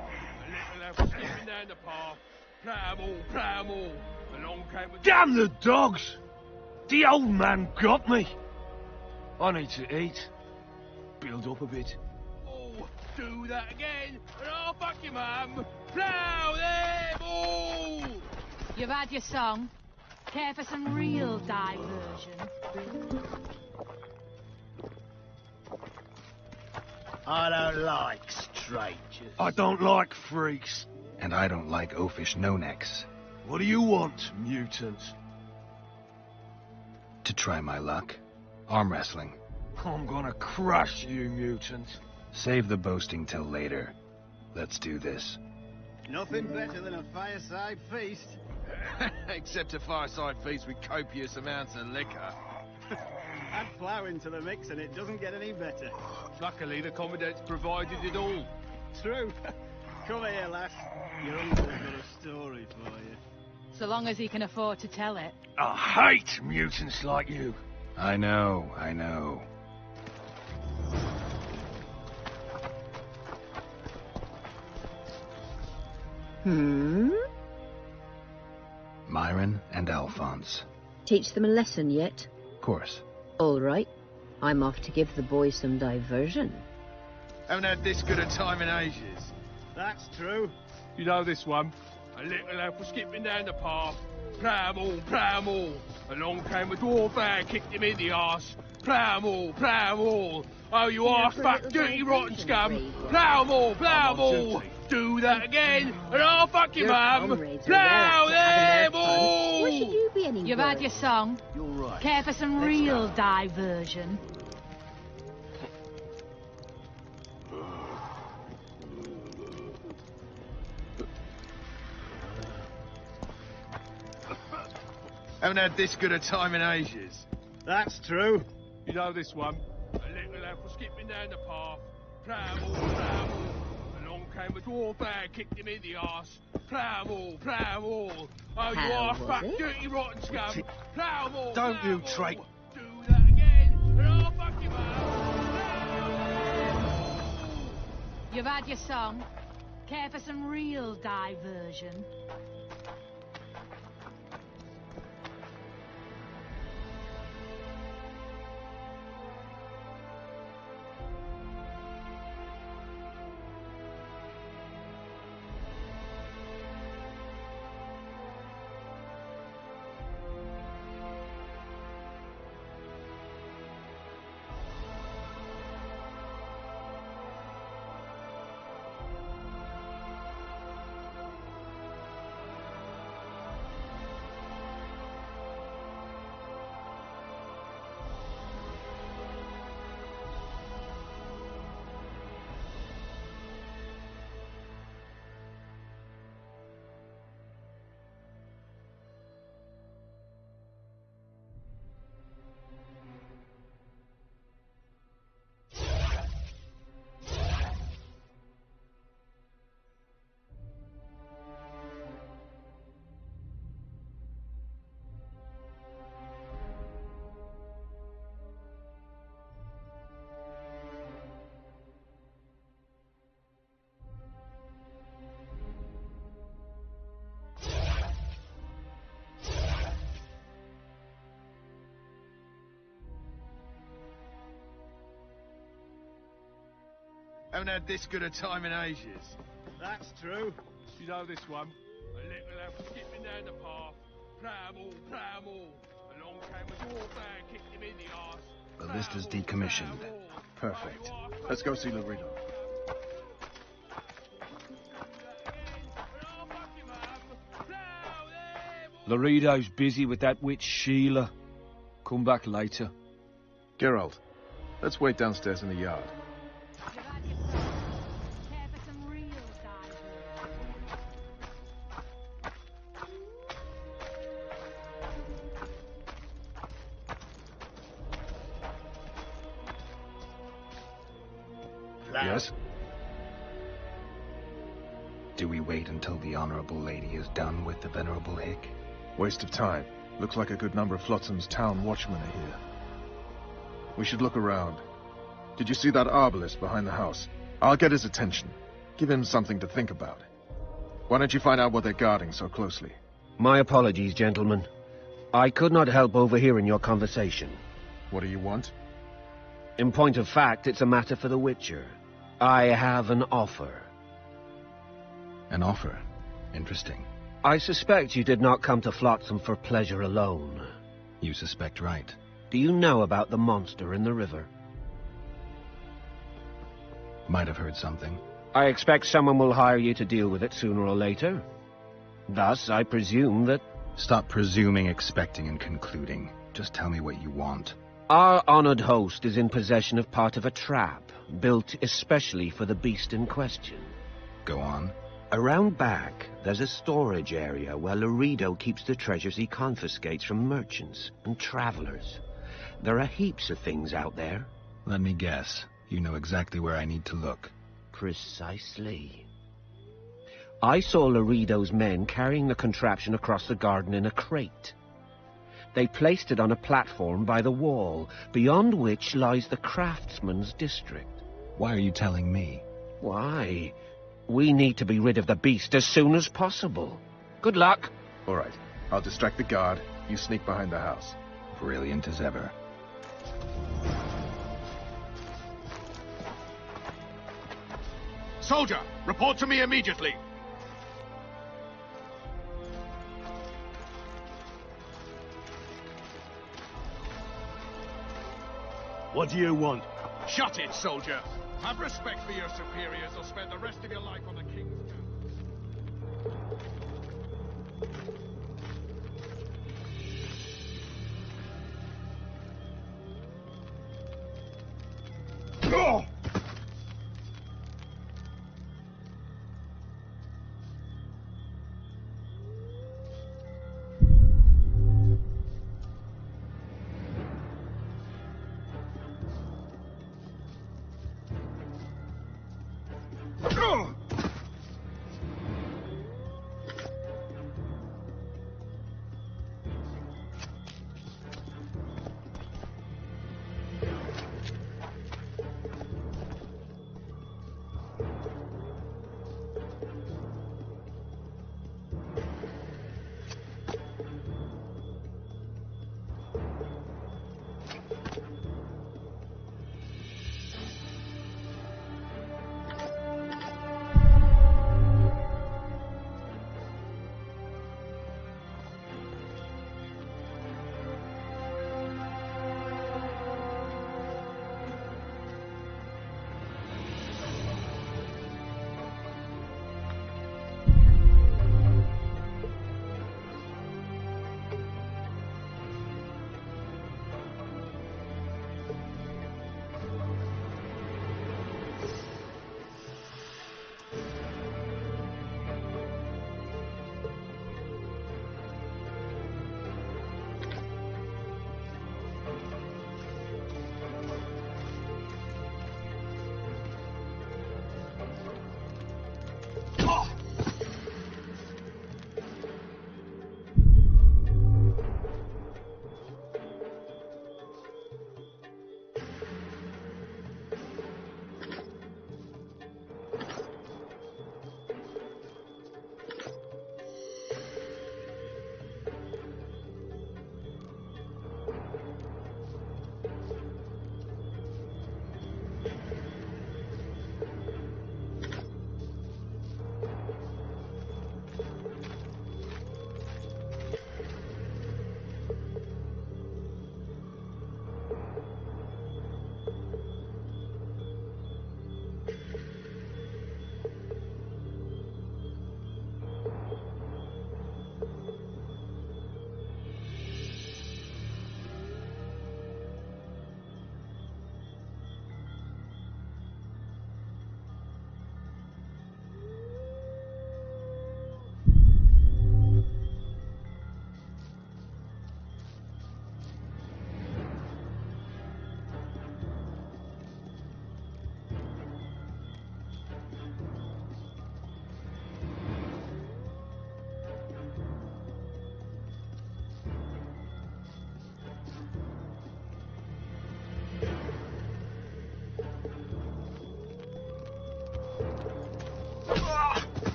little elf skipping down the path. Plough 'em all. Along came a... Damn the dogs! The old man got me. I need to eat. Build up a bit. Oh, do that again, and I'll fuck you, mum. Plough them all! You've had your song. Care for some real diversion? I don't like strangers. I don't like freaks. And I don't like oafish no-necks. What do you want, mutant? To try my luck. Arm wrestling. I'm gonna crush you, mutant. Save the boasting till later. Let's do this. Nothing better than a fireside feast. Except a fireside feast with copious amounts of liquor. Add flour into the mix and it doesn't get any better. Luckily, the Commandant's provided it all. True. Come here, lass. Your uncle's got a story for you. So long as he can afford to tell it. I hate mutants like you. I know, I know. Myron and Alphonse. Teach them a lesson yet? Of course. All right. I'm off to give the boys some diversion. Haven't had this good a time in ages. That's true. You know this one. A little elf was skipping down the path. Plough 'em all, plough 'em all. Along came a dwarf and kicked him in the arse. Plough 'em all, plough 'em all. Oh, you arse fuck, dirty rotten scum. Plough 'em all, plough 'em all. Do that again, and I'll fuck your mum. Plough them all. Why should you be any You've had your song. You're right. Care for some real diversion? Haven't had this good a time in ages. That's true. You know this one. A little elf was skipping down the path. Plough 'em all, plough 'em all. Along came a dwarf and kicked him in the arse. Plough 'em all, plough 'em all. Oh, you How arse was fuck, it? dirty rotten scum. Plough 'em all. Don't plough you 'em all. trait. Do that again, and I'll fuck your mum. You've had your song. Care for some real diversion? Haven't had this good a time in ages. That's true. You know this one. A little elf was skipping down the path. Plough 'em all, plough 'em all. Along came a dwarf and kicked him in the arse. Ballista's decommissioned. Perfect. Let's go see Laredo. Laredo's busy with that witch Sheila. Come back later. Geralt, let's wait downstairs in the yard. Care for some real diversion? Yes? Do we wait until the Honorable Lady is done with the Venerable Hick? Waste of time. Looks like a good number of Flotsam's town watchmen are here. We should look around. Did you see that arbalist behind the house? I'll get his attention. Give him something to think about. Why don't you find out what they're guarding so closely? My apologies, gentlemen. I could not help overhearing your conversation. What do you want? In point of fact, it's a matter for the Witcher. I have an offer. An offer? Interesting. I suspect you did not come to Flotsam for pleasure alone. You suspect right. Do you know about the monster in the river? Might have heard something. I expect someone will hire you to deal with it sooner or later. Thus, I presume that... Stop presuming, expecting, and concluding. Just tell me what you want. Our honoured host is in possession of part of a trap, built especially for the beast in question. Go on. Around back, there's a storage area where Laredo keeps the treasures he confiscates from merchants and travelers. There are heaps of things out there. Let me guess. You know exactly where I need to look. Precisely. I saw Laredo's men carrying the contraption across the garden in a crate. They placed it on a platform by the wall, beyond which lies the craftsman's district. Why are you telling me? Why? We need to be rid of the beast as soon as possible. Good luck. All right. I'll distract the guard. You sneak behind the house. Brilliant as ever. Soldier, report to me immediately. What do you want? Shut it, soldier. Have respect for your superiors or spend the rest of your life on the king's camp.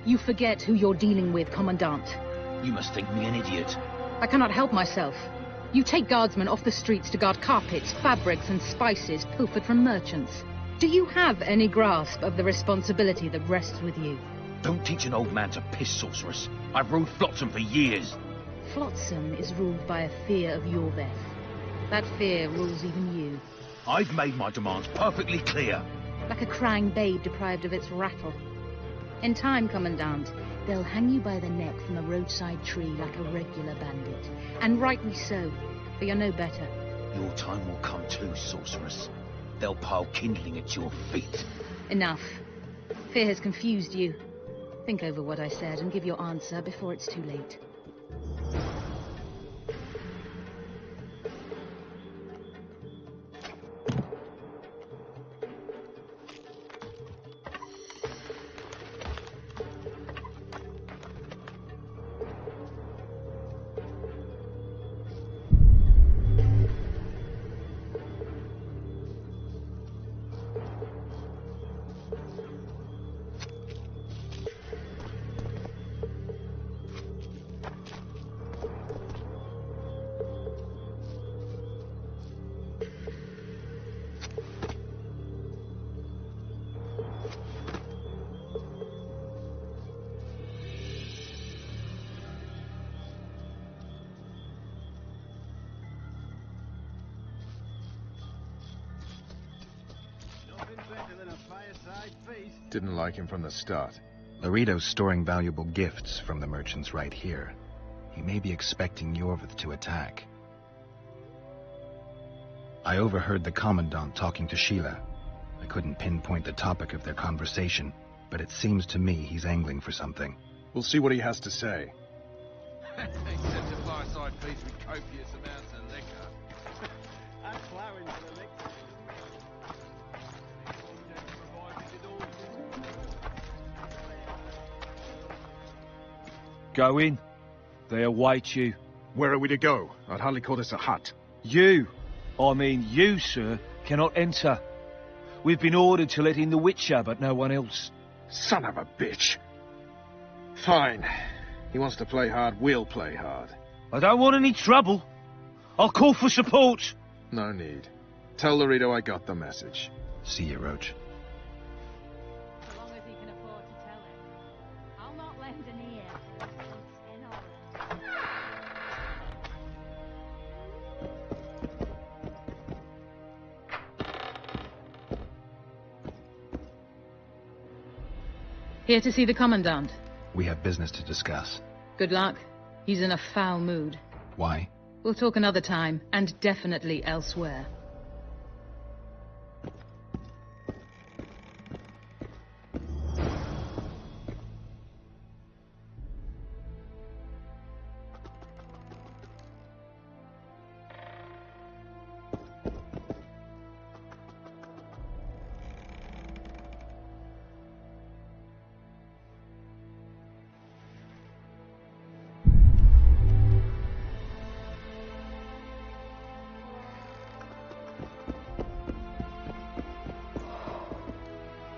You forget who you're dealing with, Commandant. You must think me an idiot. I cannot help myself. You take guardsmen off the streets to guard carpets, fabrics and spices pilfered from merchants. Do you have any grasp of the responsibility that rests with you? Don't teach an old man to piss, sorceress. I've ruled Flotsam for years. Flotsam is ruled by a fear of your death. That fear rules even you. I've made my demands perfectly clear. Like a crying babe deprived of its rattle. In time, Commandant, they'll hang you by the neck from a roadside tree like a regular bandit. And rightly so, for you're no better. Your time will come too, sorceress. They'll pile kindling at your feet. Enough. Fear has confused you. Think over what I said and give your answer before it's too late. Didn't like him from the start. Laredo's storing valuable gifts from the merchants right here. He may be expecting Yorvith to attack. I overheard the Commandant talking to Sheila. I couldn't pinpoint the topic of their conversation, but it seems to me he's angling for something. We'll see what he has to say. Except a fireside feast with copious amounts of liquor. I'm plowing for the liquor. Go in. They await you. Where are we to go? I'd hardly call this a hut. You, sir, cannot enter. We've been ordered to let in the Witcher, but no one else. Son of a bitch. Fine. He wants to play hard, we'll play hard. I don't want any trouble. I'll call for support. No need. Tell Laredo I got the message. See you, Roach. So long as he can afford to tell it. I'll not lend an ear. Here to see the Commandant. We have business to discuss. Good luck. He's in a foul mood. Why? We'll talk another time, and definitely elsewhere.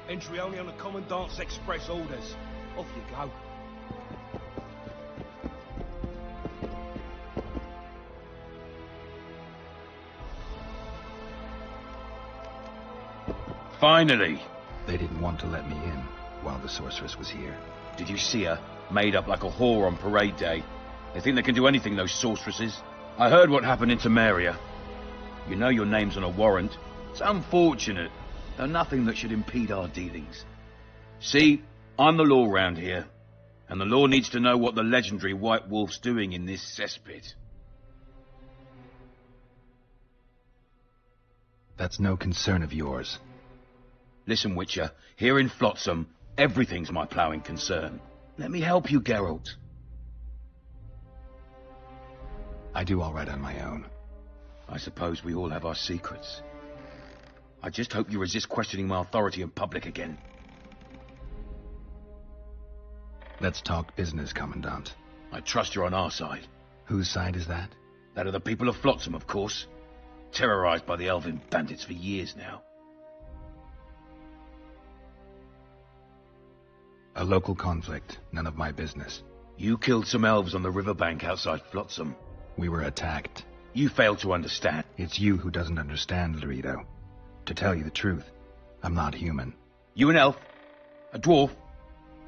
Entry only on the Commandant's express orders. Off you go. Finally! They didn't want to let me in while the sorceress was here. Did you see her? Made up like a whore on parade day. They think they can do anything, those sorceresses. I heard what happened in Temeria. You know your name's on a warrant. It's unfortunate, though nothing that should impede our dealings. See, I'm the law round here, and the law needs to know what the legendary White Wolf's doing in this cesspit. That's no concern of yours. Listen, Witcher, here in Flotsam, everything's my ploughing concern. Let me help you, Geralt. I do all right on my own. I suppose we all have our secrets. I just hope you resist questioning my authority in public again. Let's talk business, Commandant. I trust you're on our side. Whose side is that? That of the people of Flotsam, of course. Terrorized by the elven bandits for years now. A local conflict. None of my business. You killed some elves on the riverbank outside Flotsam. We were attacked. You failed to understand. It's you who doesn't understand, Laredo. To tell you the truth, I'm not human. You an elf? A dwarf?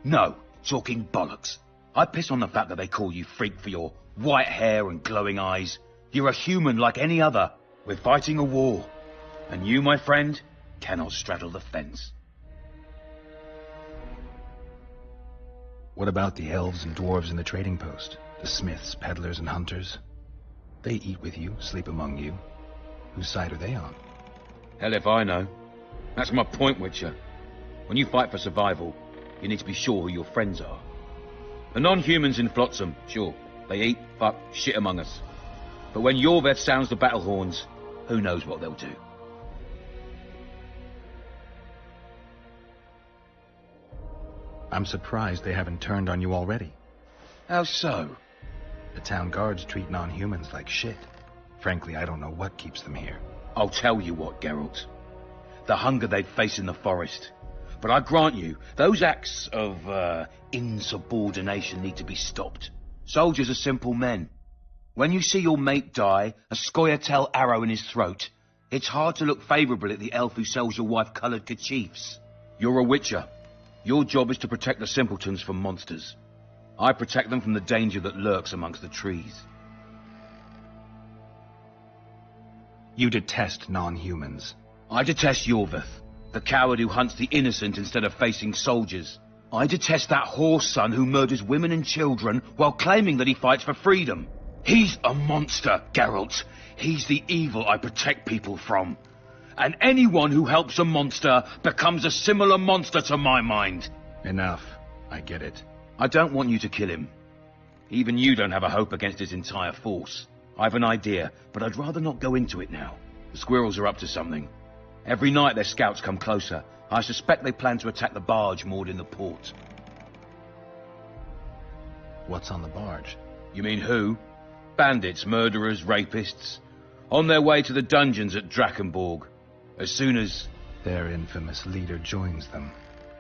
No, talking bollocks. I piss on the fact that they call you freak for your white hair and glowing eyes. You're a human like any other. We're fighting a war. And you, my friend, cannot straddle the fence. What about the elves and dwarves in the trading post? The smiths, peddlers, and hunters? They eat with you, sleep among you. Whose side are they on? Hell if I know. That's my point, Witcher. When you fight for survival, you need to be sure who your friends are. The non-humans in Flotsam, sure, they eat, fuck, shit among us. But when Yorveth sounds the battle horns, who knows what they'll do. I'm surprised they haven't turned on you already. How so? The town guards treat non-humans like shit. Frankly, I don't know what keeps them here. I'll tell you what, Geralt. The hunger they'd face in the forest. But I grant you, those acts of, insubordination need to be stopped. Soldiers are simple men. When you see your mate die, a scoia'tael arrow in his throat, it's hard to look favourable at the elf who sells your wife coloured kerchiefs. You're a witcher. Your job is to protect the simpletons from monsters. I protect them from the danger that lurks amongst the trees. You detest non-humans. I detest Yorveth, the coward who hunts the innocent instead of facing soldiers. I detest that horse son who murders women and children while claiming that he fights for freedom. He's a monster, Geralt. He's the evil I protect people from. And anyone who helps a monster becomes a similar monster to my mind. Enough. I get it. I don't want you to kill him. Even you don't have a hope against his entire force. I've an idea, but I'd rather not go into it now. The squirrels are up to something. Every night their scouts come closer. I suspect they plan to attack the barge moored in the port. What's on the barge? You mean who? Bandits, murderers, rapists. On their way to the dungeons at Drakenborg. As soon as... Their infamous leader joins them.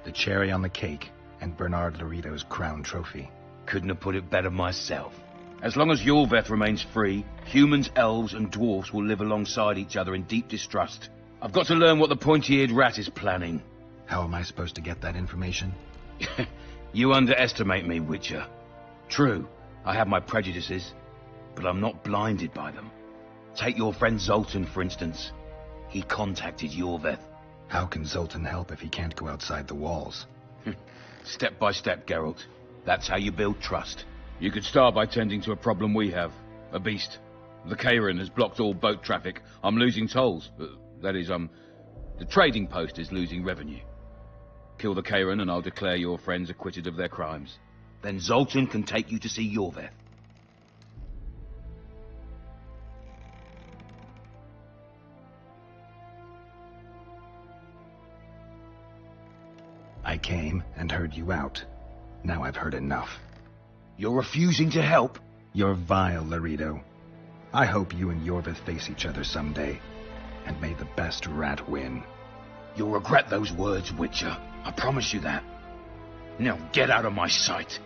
The cherry on the cake, and Bernard Laredo's crown trophy. Couldn't have put it better myself. As long as Yorveth remains free, humans, elves, and dwarfs will live alongside each other in deep distrust. I've got to learn what the pointy-eared rat is planning. How am I supposed to get that information? You underestimate me, Witcher. True, I have my prejudices, but I'm not blinded by them. Take your friend Zoltan, for instance. He contacted Yorveth. How can Zoltan help if he can't go outside the walls? Step by step, Geralt. That's how you build trust. You could start by tending to a problem we have. A beast. The Kairin has blocked all boat traffic. I'm losing tolls. That is, the trading post is losing revenue. Kill the Kairin and I'll declare your friends acquitted of their crimes. Then Zoltan can take you to see Yorveth. I came and heard you out. Now I've heard enough. You're refusing to help? You're vile, Laredo. I hope you and Yorveth face each other someday. And may the best rat win. You'll regret those words, Witcher. I promise you that. Now get out of my sight.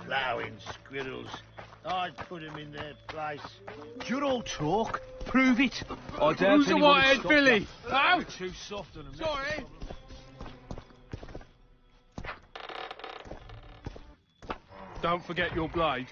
Plowing squirrels. I'd put them in their place. You're all talk. Prove it. I doubt Who's the anyone would whitehead stop Billy? that. Out! We're too soft on them. Sorry. Don't forget your blade.